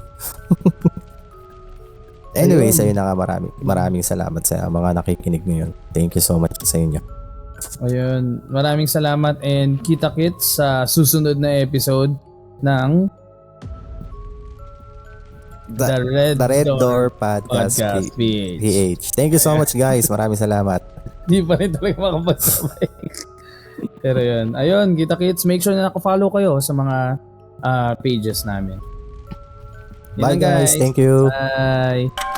Anyway, sa'yo na nga maraming salamat sa mga nakikinig ngayon. Thank you so much sa inyo. Ayun, maraming salamat and kita-kits sa susunod na episode ng The Red Door Podcast PH. Thank you so much guys. Maraming salamat. Di pa rin talaga makapagsamay. Pero yun, ayun, kita-kits. Make sure na naka-follow kayo sa mga pages namin. Bye guys. Thank you. Bye.